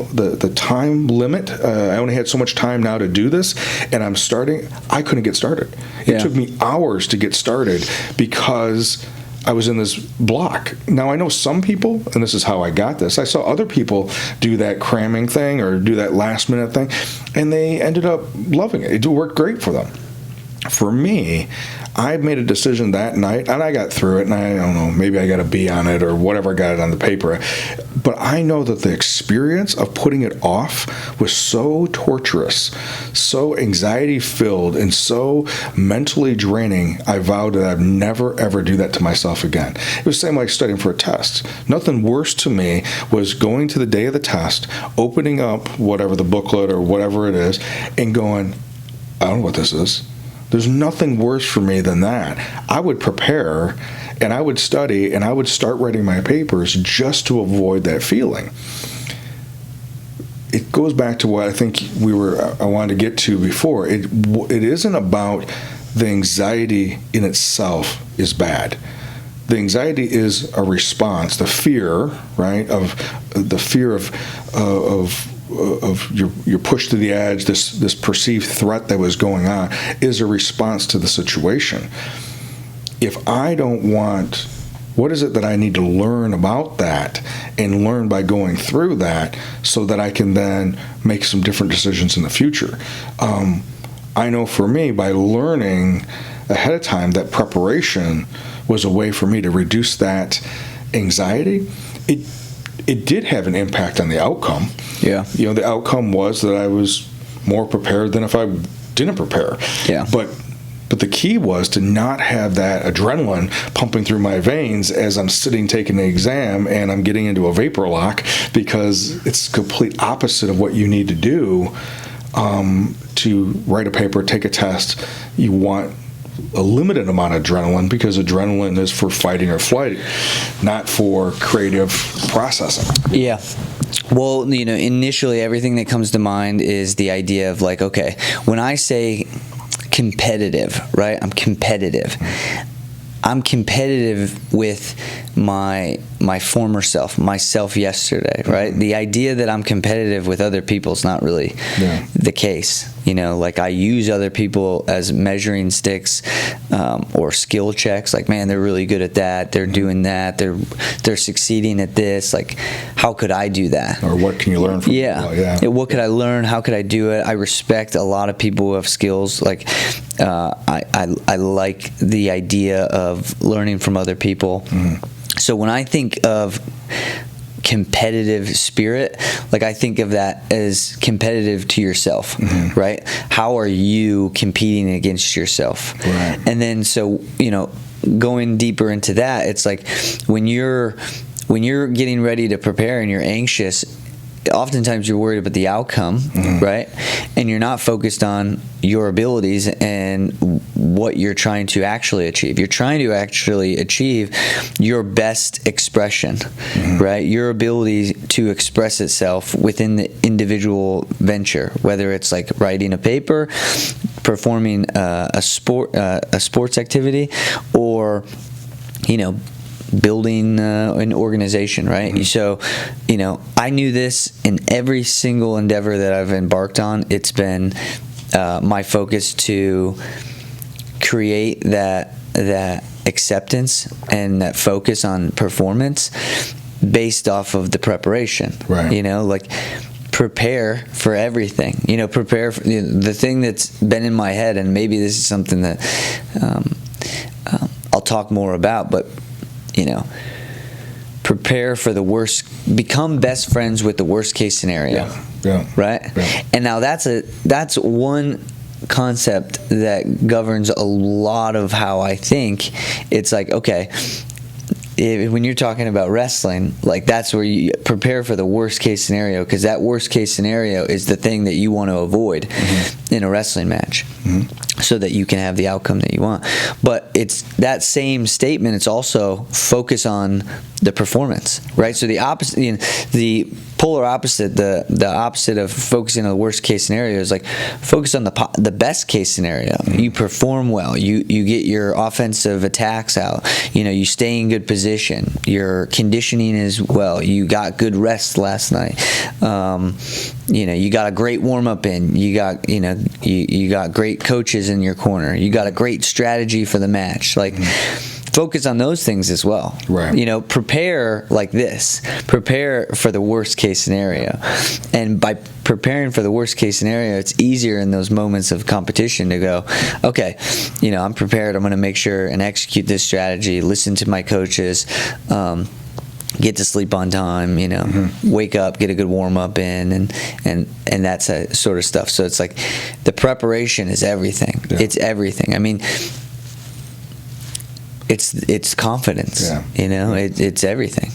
limit. I only had so much time now to do this, and I couldn't get started. It took me hours to get started because I was in this block. Now, I know some people, and this is how I got this, I saw other people do that cramming thing or do that last minute thing, and they ended up loving it. It worked great for them. For me, I made a decision that night, and I got through it, and I don't know, maybe I got a B on it or whatever, I got it on the paper. But I know that the experience of putting it off was so torturous, so anxiety-filled, and so mentally draining, I vowed that I'd never, ever do that to myself again. It was the same like studying for a test. Nothing worse to me was going to the day of the test, opening up whatever the booklet or whatever it is, and going, I don't know what this is. There's nothing worse for me than that. I would prepare, and I would study, and I would start writing my papers just to avoid that feeling. It goes back to what I think I wanted to get to before. It isn't about the anxiety in itself is bad. The anxiety is a response, the fear, right, of the fear of you're pushed to the edge, this perceived threat that was going on is a response to the situation. If I don't want, what is it that I need to learn about that and learn by going through that so that I can then make some different decisions in the future? I know for me, by learning ahead of time, that preparation was a way for me to reduce that anxiety. It did have an impact on the outcome. Yeah. The outcome was that I was more prepared than if I didn't prepare. Yeah. But the key was to not have that adrenaline pumping through my veins as I'm sitting taking the exam and I'm getting into a vapor lock, because it's the complete opposite of what you need to do to write a paper, take a test. You want a limited amount of adrenaline, because adrenaline is for fighting or flight, not for creative processing. Yeah. Well, initially everything that comes to mind is the idea of like, okay, when I say competitive, right? I'm competitive with my former self, myself yesterday, right? Mm-hmm. The idea that I'm competitive with other people is not really the case. Like I use other people as measuring sticks or skill checks. Like, man, they're really good at that. They're doing that. They're succeeding at this. Like, how could I do that? Or what can you learn from people? Yeah. What could I learn? How could I do it? I respect a lot of people who have skills. Like, I like the idea of learning from other people. Mm-hmm. So when I think of competitive spirit, like I think of that as competitive to yourself, mm-hmm. right? How are you competing against yourself? Right. And then so, going deeper into that, it's like when you're getting ready to prepare and you're anxious, oftentimes you're worried about the outcome, mm-hmm. right? And you're not focused on your abilities and what you're trying to actually achieve. You're trying to actually achieve your best expression, mm-hmm. right? Your ability to express itself within the individual venture, whether it's like writing a paper, performing a sports activity, or building an organization, right? So, I knew this in every single endeavor that I've embarked on. It's been my focus to create that acceptance and that focus on performance based off of the preparation. Right. Prepare for everything. Prepare for the thing that's been in my head, and maybe this is something that I'll talk more about, but prepare for the worst, become best friends with the worst case scenario. Yeah. Right? Yeah. And now that's one concept that governs a lot of how I think. It's like, okay, when you're talking about wrestling, that's where you prepare for the worst case scenario, because that worst case scenario is the thing that you want to avoid in a wrestling match, so that you can have the outcome that you want. But it's that same statement. It's also focus on the performance, right? So the opposite, the polar opposite, the opposite of focusing on the worst case scenario is focus on the best case scenario. You perform well. You get your offensive attacks out. You stay in good position. Your conditioning is well. You got good rest last night. You got a great warm up in. You got you got great coaches in your corner. You got a great strategy for the match. Focus on those things as well. Right. Prepare like this. Prepare for the worst case scenario. And by preparing for the worst case scenario, it's easier in those moments of competition to go, okay, I'm prepared. I'm going to make sure and execute this strategy, listen to my coaches, get to sleep on time, wake up, get a good warm up in, and that's sort of stuff. So it's the preparation is everything. Yeah. It's everything. I mean, it's confidence. Yeah. It's everything.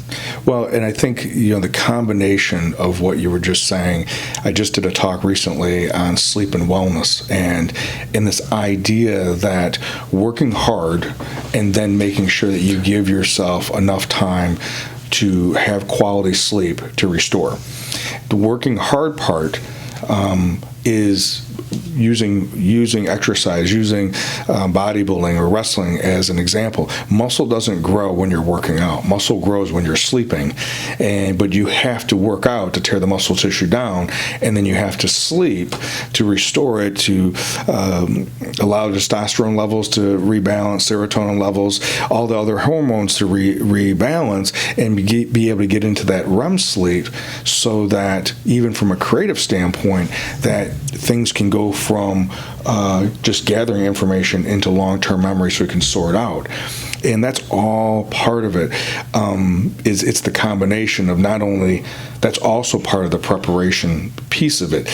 Well, and I think the combination of what you were just saying. I just did a talk recently on sleep and wellness, and in this idea that working hard and then making sure that you give yourself enough time to have quality sleep to restore. The working hard part is using exercise, using bodybuilding or wrestling as an example. Muscle doesn't grow when you're working out. Muscle grows when you're sleeping, but you have to work out to tear the muscle tissue down, and then you have to sleep to restore it, to allow testosterone levels to rebalance, serotonin levels, all the other hormones to rebalance, and be able to get into that REM sleep, so that even from a creative standpoint, that things can go from just gathering information into long-term memory, so we can sort out. And that's all part of it. It's the combination of not only, that's also part of the preparation piece of it.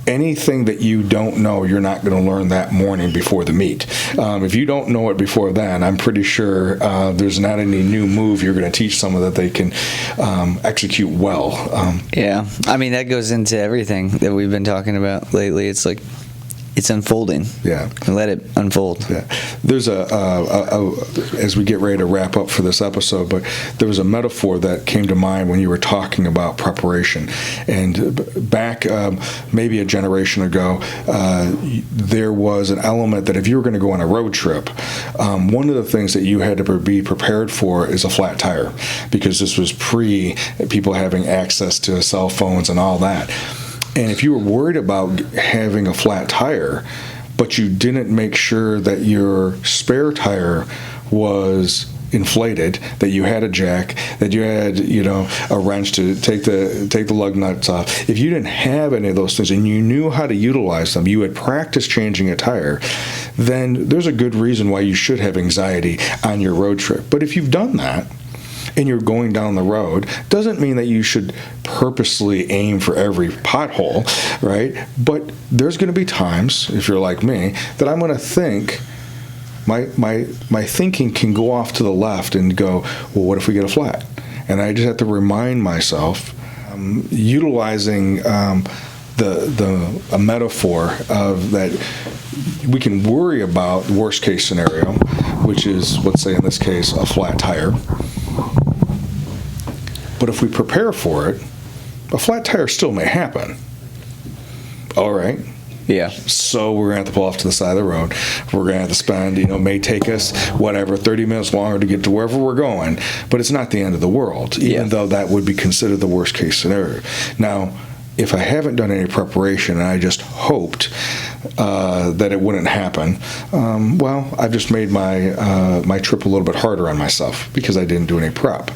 Anything that you don't know, you're not going to learn that morning before the meet. If you don't know it before then, I'm pretty sure there's not any new move you're going to teach someone that they can execute well. Yeah, I mean, that goes into everything that we've been talking about lately. It's it's unfolding. Yeah. Let it unfold. Yeah. There's as we get ready to wrap up for this episode, but there was a metaphor that came to mind when you were talking about preparation. And back maybe a generation ago, there was an element that if you were going to go on a road trip, one of the things that you had to be prepared for is a flat tire, because this was pre people having access to cell phones and all that. And if you were worried about having a flat tire, but you didn't make sure that your spare tire was inflated, that you had a jack, that you had, a wrench to take the lug nuts off. If you didn't have any of those things and you knew how to utilize them, you had practiced changing a tire, then there's a good reason why you should have anxiety on your road trip. But if you've done that, and you're going down the road, doesn't mean that you should purposely aim for every pothole, right? But there's going to be times, if you're like me, that I'm going to think, my thinking can go off to the left and go, well, what if we get a flat? And I just have to remind myself, utilizing a metaphor of that we can worry about the worst case scenario, which is, let's say in this case, a flat tire. But if we prepare for it, a flat tire still may happen. All right, Yeah. So we're going to have to pull off to the side of the road. We're going to have to spend, it may take us, 30 minutes longer to get to wherever we're going. But it's not the end of the world, even though that would be considered the worst case scenario. Now, if I haven't done any preparation and I just hoped that it wouldn't happen, I've just made my trip a little bit harder on myself because I didn't do any prep.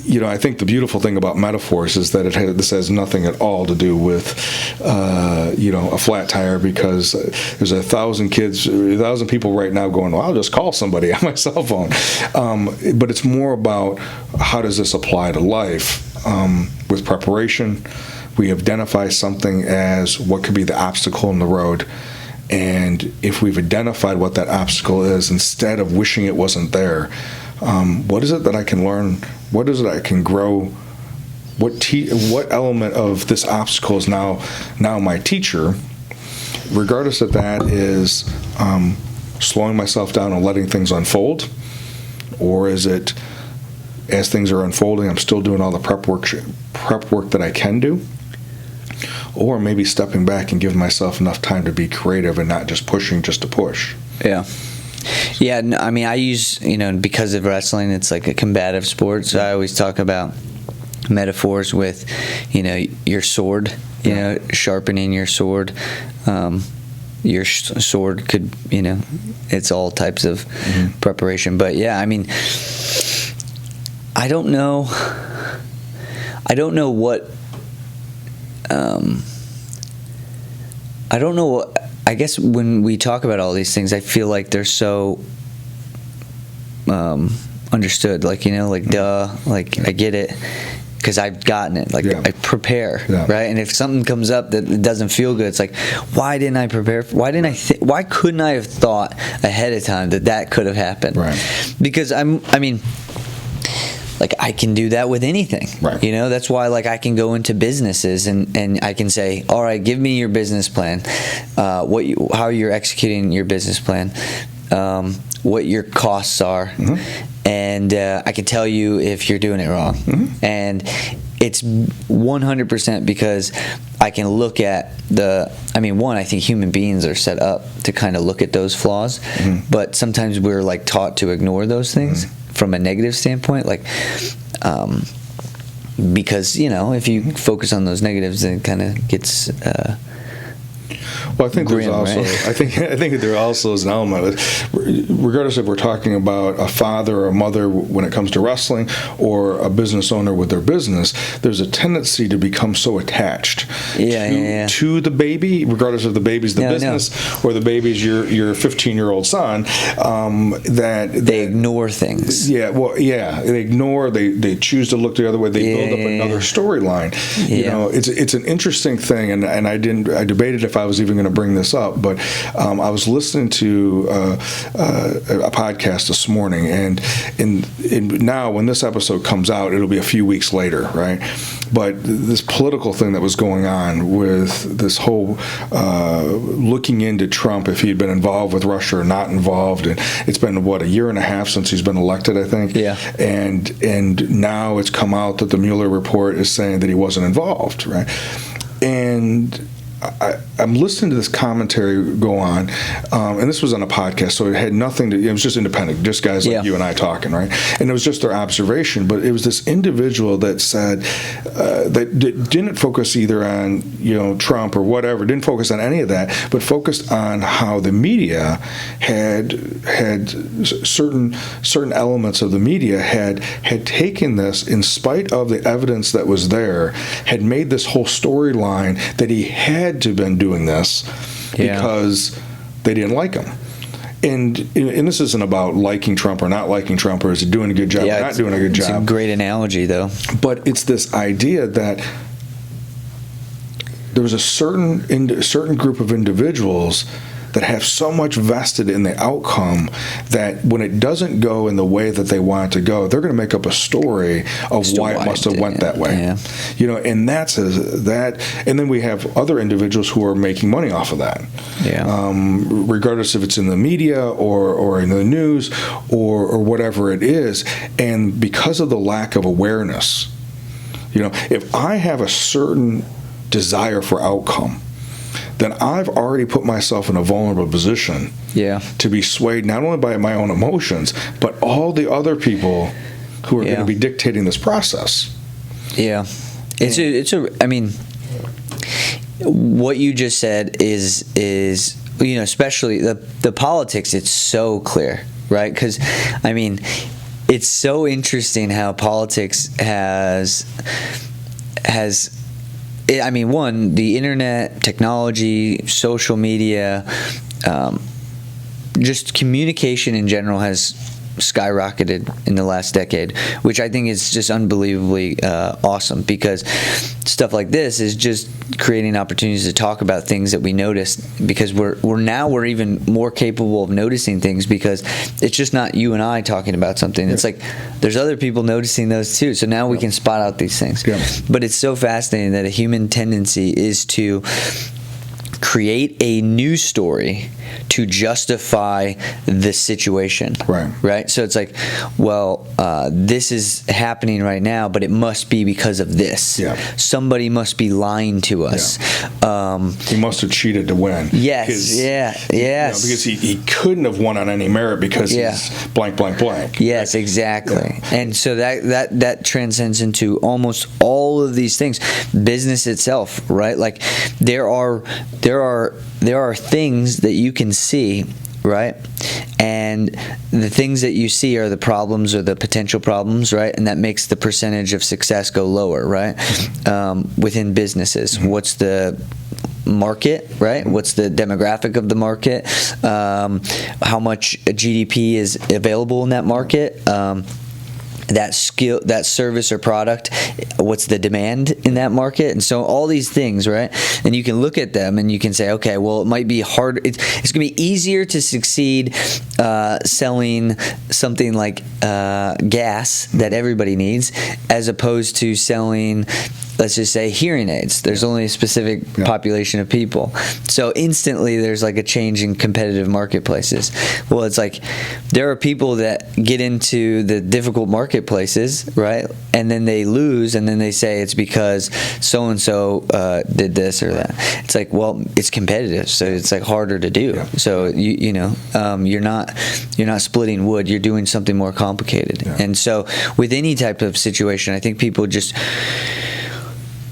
I think the beautiful thing about metaphors is that this has nothing at all to do with, a flat tire, because there's 1,000 people right now going, well, I'll just call somebody on my cell phone. But it's more about how does this apply to life with preparation. We identify something as what could be the obstacle in the road. And if we've identified what that obstacle is, instead of wishing it wasn't there, what is it that I can learn? What is it I can grow? What element of this obstacle is now my teacher? Regardless if that is slowing myself down and letting things unfold, or is it as things are unfolding, I'm still doing all the prep work that I can do, or maybe stepping back and giving myself enough time to be creative and not just pushing just to push. Yeah. Yeah, I mean, I use, because of wrestling, it's like a combative sport, so I always talk about metaphors with, your sword, sharpening your sword. Your sword could, it's all types of preparation. But yeah, I mean, I don't know what, I guess when we talk about all these things, I feel like they're so understood, duh, I get it, because I've gotten it, I prepare, right? And if something comes up that doesn't feel good, it's like, why didn't I prepare? Why couldn't I have thought ahead of time that could have happened? Right. Because I can do that with anything, right? That's why, I can go into businesses and I can say, all right, give me your business plan, how you're executing your business plan, what your costs are, and I can tell you if you're doing it wrong. And it's 100% because I can look at I think human beings are set up to kind of look at those flaws, but sometimes we're taught to ignore those things from a negative standpoint, because if you focus on those negatives, then it kind of gets well, I think grim, there's also, right? I think there also is an element, regardless if we're talking about a father or a mother when it comes to wrestling, or a business owner with their business, there's a tendency to become so attached to the baby, regardless if the baby's the business or the baby's your 15-year-old son, that they ignore things. They ignore. They choose to look the other way. They build up another storyline. It's an interesting thing, and I debated if I was even going to bring this up, but I was listening to a podcast this morning, and now when this episode comes out, it'll be a few weeks later, right? But this political thing that was going on with this whole looking into Trump, if he'd been involved with Russia or not involved, and it's been a year and a half since he's been elected, I think. Yeah. And now it's come out that the Mueller report is saying that he wasn't involved, right? And I'm listening to this commentary go on, and this was on a podcast, so it had nothing to. It was just independent, just guys like you and I talking, right? And it was just their observation. But it was this individual that said that didn't focus either on Trump or whatever, didn't focus on any of that, but focused on how the media had certain elements of the media had taken this, in spite of the evidence that was there, had made this whole storyline that he had to have been doing this because they didn't like him. And this isn't about liking Trump or not liking Trump, or is he doing a good job or not doing a good job. It's a great analogy, though. But it's this idea that there was a certain group of individuals that have so much vested in the outcome that when it doesn't go in the way that they want it to go, they're going to make up a story of why it must have went that way. Yeah. And that's that. And then we have other individuals who are making money off of that. Yeah. Regardless if it's in the media or in the news or whatever it is. And because of the lack of awareness, if I have a certain desire for outcome, then I've already put myself in a vulnerable position to be swayed not only by my own emotions, but all the other people who are going to be dictating this process. Yeah. I mean, what you just said is especially the politics, it's so clear, right? Because, I mean, it's so interesting how politics has one, the internet, technology, social media, just communication in general has skyrocketed in the last decade, which I think is just unbelievably awesome, because stuff like this is just creating opportunities to talk about things that we noticed, because we're even more capable of noticing things, because it's just not you and I talking about something. It's like there's other people noticing those too, so now we can spot out these things. But it's so fascinating that a human tendency is to create a news story to justify the situation. Right? So it's like, well, this is happening right now, but it must be because of this. Somebody must be lying to us. He must have cheated to win. Yes. Because he couldn't have won on any merit because he's blank, blank, blank. Yes, exactly. And so that transcends into almost all of these things. Business itself, right? Like there are things that you can see, right? And the things that you see are the problems or the potential problems, right? And that makes the percentage of success go lower, right? Within businesses, what's the market, right? What's the demographic of the market? How much GDP is available in that market? That skill, that service or product, what's the demand in that market? And so all these things, right? And you can look at them and you can say, okay, well, it might be hard. It's going to be easier to succeed selling something like gas that everybody needs, as opposed to selling, let's just say, hearing aids. There's only a specific population of people. So instantly there's like a change in competitive marketplaces. Well, it's like there are people that get into the difficult marketplaces, right? And then they lose, and then they say it's because so-and-so did this or that. It's like, well, it's competitive, so it's like harder to do. So you're not splitting wood, you're doing something more complicated. And so with any type of situation, I think people just,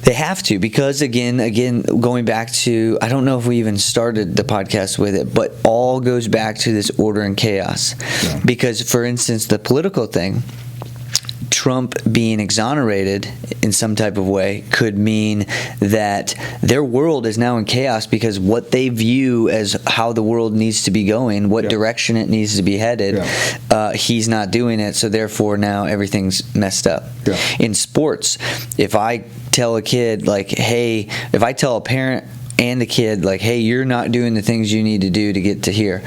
they have to, because again, going back to, I don't know if we even started the podcast with it, but all goes back to this order and chaos. Because, for instance, the political thing, Trump being exonerated in some type of way could mean that their world is now in chaos, because what they view as how the world needs to be going, what direction it needs to be headed, he's not doing it, so therefore now everything's messed up. In sports, if I tell a kid, like, hey, if I tell a parent and a kid, like, hey, you're not doing the things you need to do to get to here,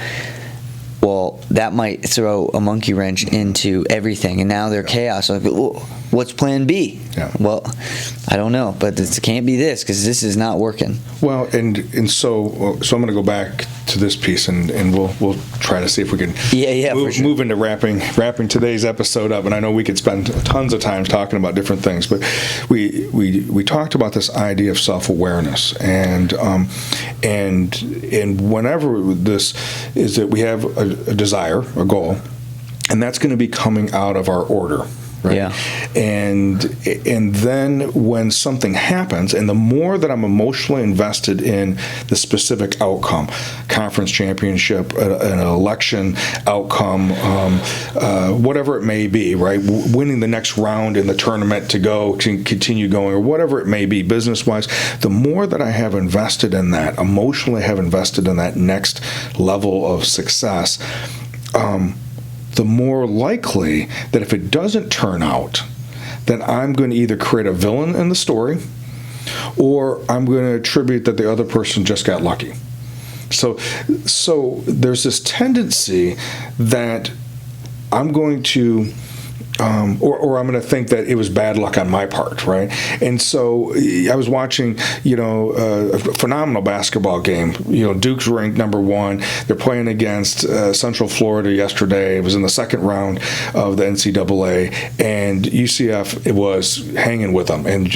well, that might throw a monkey wrench into everything, and now they're chaos. Like, what's plan B? Well, I don't know, but it can't be this, because this is not working. Well, and so I'm going to go back to this piece, and we'll try to see if we can move into wrapping today's episode up. And I know we could spend tons of time talking about different things, but we talked about this idea of self-awareness, and whenever this is, that we have a desire, a goal, and that's going to be coming out of our order. Right? And then when something happens, and the more that I'm emotionally invested in the specific outcome, conference championship, an election outcome, whatever it may be, right? Winning the next round in the tournament to continue going, or whatever it may be, business-wise, the more that I have invested in that, emotionally have invested in that next level of success, the more likely that if it doesn't turn out, then I'm going to either create a villain in the story, or I'm going to attribute that the other person just got lucky. So there's this tendency that I'm going to or I'm going to think that it was bad luck on my part, right? And so I was watching, a phenomenal basketball game. Duke's ranked number 1. They're playing against Central Florida yesterday. It was in the second round of the NCAA, and UCF was hanging with them and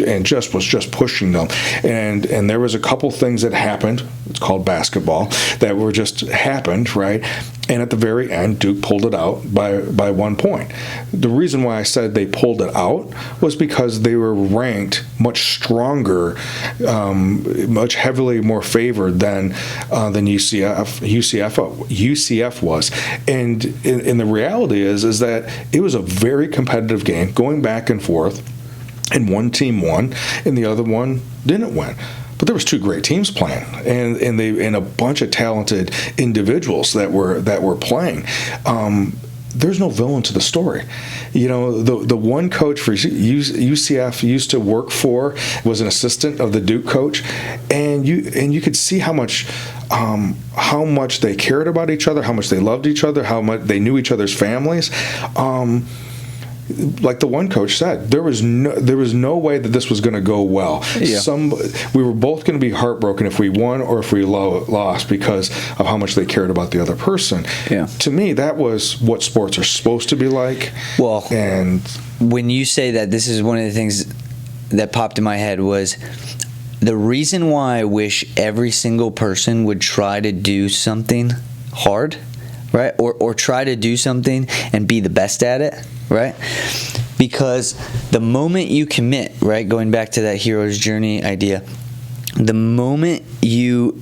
was just pushing them. And there was a couple things that happened. It's called basketball that were just happened, right? And at the very end, Duke pulled it out by 1 point. The reason why I said they pulled it out was because they were ranked much stronger, much heavily more favored than UCF was. And the reality is that it was a very competitive game, going back and forth, and one team won, and the other one didn't win. But there was 2 great teams playing, and a bunch of talented individuals that were playing. There's no villain to the story. The one coach for UCF used to work for was an assistant of the Duke coach, and you could see how much they cared about each other, how much they loved each other, how much they knew each other's families. Like the one coach said, there was no way that this was going to go well. Yeah. We were both going to be heartbroken if we won or if we lost because of how much they cared about the other person. Yeah. To me, that was what sports are supposed to be like. Well, and when you say that, this is one of the things that popped in my head was the reason why I wish every single person would try to do something hard, right? Or try to do something and be the best at it. Right? Because the moment you commit, right, going back to that hero's journey idea, the moment you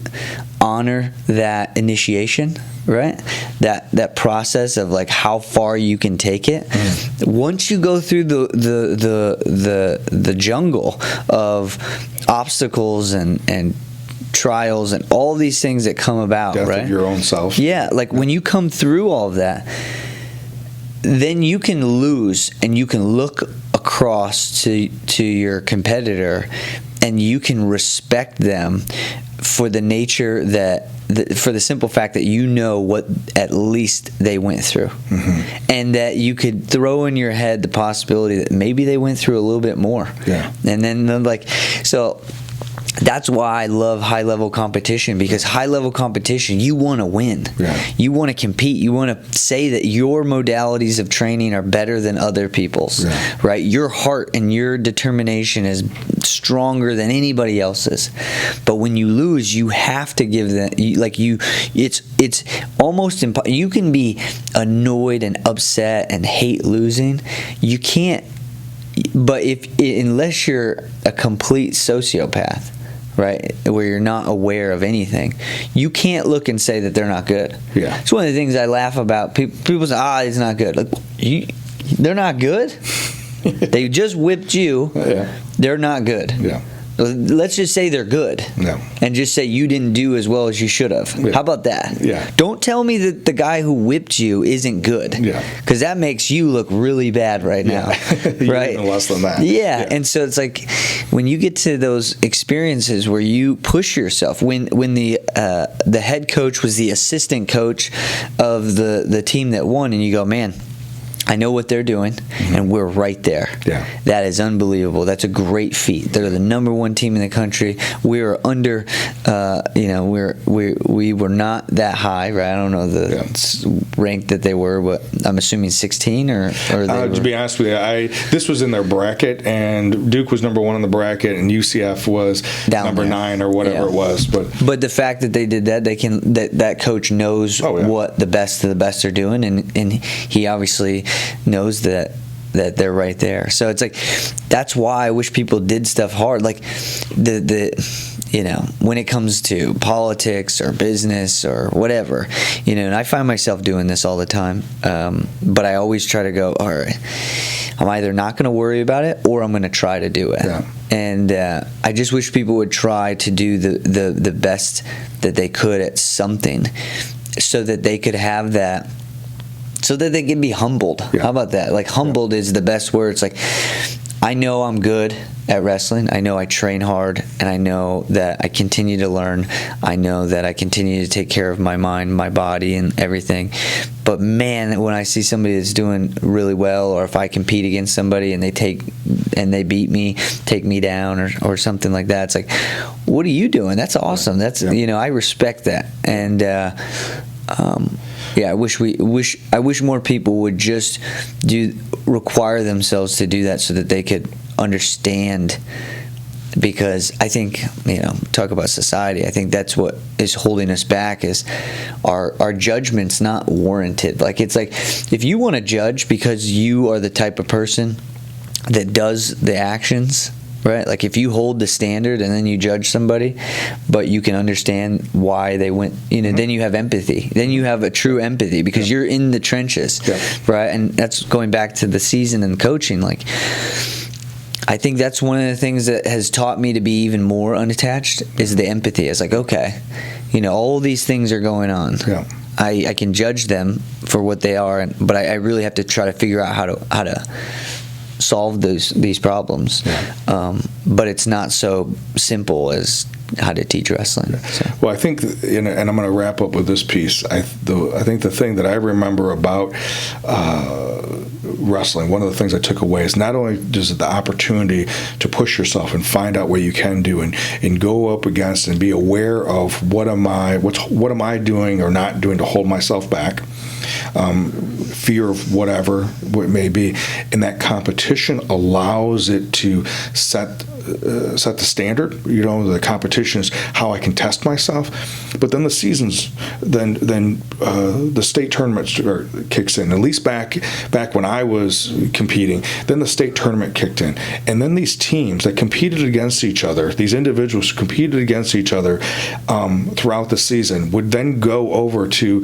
honor that initiation, right, that process of like how far you can take it, once you go through the jungle of obstacles and trials and all these things that come about, death right? of your own self. Yeah, like when you come through all of that, then you can lose and you can look across to your competitor and you can respect them for the nature for the simple fact that you know what at least they went through. And that you could throw in your head the possibility that maybe they went through a little bit more. Yeah. And then so that's why I love high-level competition, because high-level competition, you want to win. Yeah. You want to compete. You want to say that your modalities of training are better than other people's, right? Your heart and your determination is stronger than anybody else's. But when you lose, you have to give them, it's almost impossible. You can be annoyed and upset and hate losing. You can't, but unless you're a complete sociopath, right, where you're not aware of anything, you can't look and say that they're not good. Yeah. It's one of the things I laugh about. People say, it's not good. Like, they're not good? They just whipped you. Yeah. They're not good. Yeah. Let's just say they're good. Yeah. And just say you didn't do as well as you should have. Yeah. How about that? Yeah. Don't tell me that the guy who whipped you isn't good. Yeah. Because that makes you look really bad right now. Right? Even less than that. Yeah. And so it's like when you get to those experiences where you push yourself, when the head coach was the assistant coach of the team that won, and you go, man, I know what they're doing, and we're right there. Yeah. That is unbelievable. That's a great feat. They're the number 1 team in the country. We were under, we were not that high, right? I don't know the rank that they were, but I'm assuming 16 or to be honest with you, this was in their bracket, and Duke was number 1 in the bracket, and UCF was down number there. 9 or whatever it was. But the fact that they did that, that coach knows what the best of the best are doing, and he obviously knows that they're right there. So it's like, that's why I wish people did stuff hard. Like when it comes to politics or business or whatever, and I find myself doing this all the time. But I always try to go, all right, I'm either not going to worry about it or I'm going to try to do it. Yeah. And I just wish people would try to do the best that they could at something, so that they could have that, so that they can be humbled. Yeah. How about that? Like, humbled is the best word. It's like, I know I'm good at wrestling. I know I train hard, and I know that I continue to learn. I know that I continue to take care of my mind, my body, and everything. But man, when I see somebody that's doing really well, or if I compete against somebody and they beat me, take me down, or something like that, it's like, what are you doing? That's awesome. That's I respect that, and I wish more people would just require themselves to do that so that they could understand. Because I think, talk about society, I think that's what is holding us back, is our judgment's not warranted. Like, it's like, if you want to judge because you are the type of person that does the actions, right? Like, if you hold the standard and then you judge somebody, but you can understand why they went, then you have empathy. Then you have a true empathy, because you're in the trenches, right? And that's going back to the season and coaching. Like, I think that's one of the things that has taught me to be even more unattached, is the empathy. It's like, okay, all these things are going on. Yeah. I can judge them for what they are, but I really have to try to figure out how to solve these problems. Yeah. But it's not so simple as how to teach wrestling. So. Well, I think, and I'm going to wrap up with this piece. I think the thing that I remember about wrestling, one of the things I took away is not only just the opportunity to push yourself and find out what you can do and go up against and be aware of what am I doing or not doing to hold myself back. Fear of whatever it may be, and that competition allows it to set the standard. The competition is how I can test myself, but then the seasons, then the state tournament kicks in. At least back when I was competing, then the state tournament kicked in, and then these teams that competed against each other, these individuals who competed against each other throughout the season, would then go over to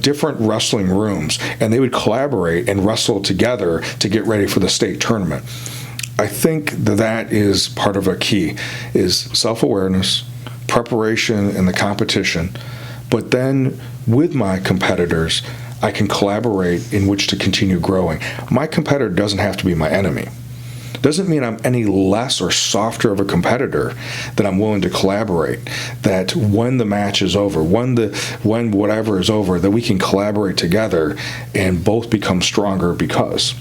different wrestling rooms, and they would collaborate and wrestle together to get ready for the state tournament. I think that is part of a key, is self-awareness, preparation, and the competition. But then with my competitors, I can collaborate in which to continue growing. My competitor doesn't have to be my enemy. Doesn't mean I'm any less or softer of a competitor that I'm willing to collaborate. That when the match is over, when whatever is over, that we can collaborate together and both become stronger. Because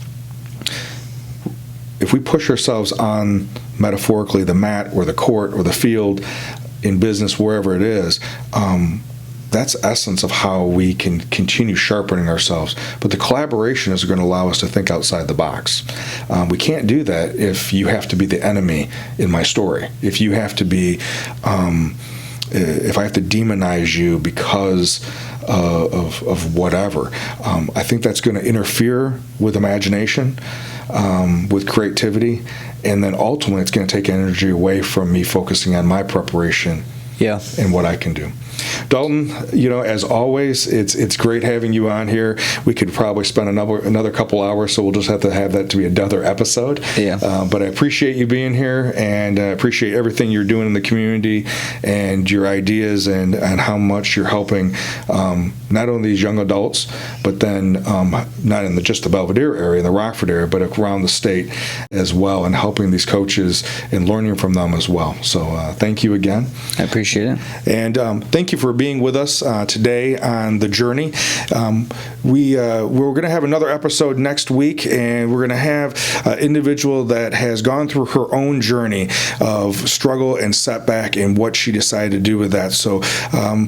if we push ourselves on, metaphorically, the mat or the court or the field, in business, wherever it is, that's essence of how we can continue sharpening ourselves. But the collaboration is going to allow us to think outside the box. We can't do that if you have to be the enemy in my story. If you have to be, if I have to demonize you because of whatever, I think that's going to interfere with imagination, with creativity, and then ultimately it's going to take energy away from me focusing on my preparation and what I can do. Dalton, as always, it's great having you on here. We could probably spend another couple hours, so we'll just have to have that to be another episode. Yeah. But I appreciate you being here, and I appreciate everything you're doing in the community and your ideas and how much you're helping not only these young adults, but then not in just the Belvidere area, the Rockford area, but around the state as well, and helping these coaches and learning from them as well. So thank you again. I appreciate it. And thank you for being with us today on the journey. We're going to have another episode next week, and we're going to have an individual that has gone through her own journey of struggle and setback and what she decided to do with that. So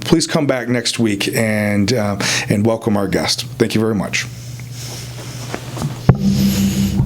please come back next week and welcome our guest. Thank you very much.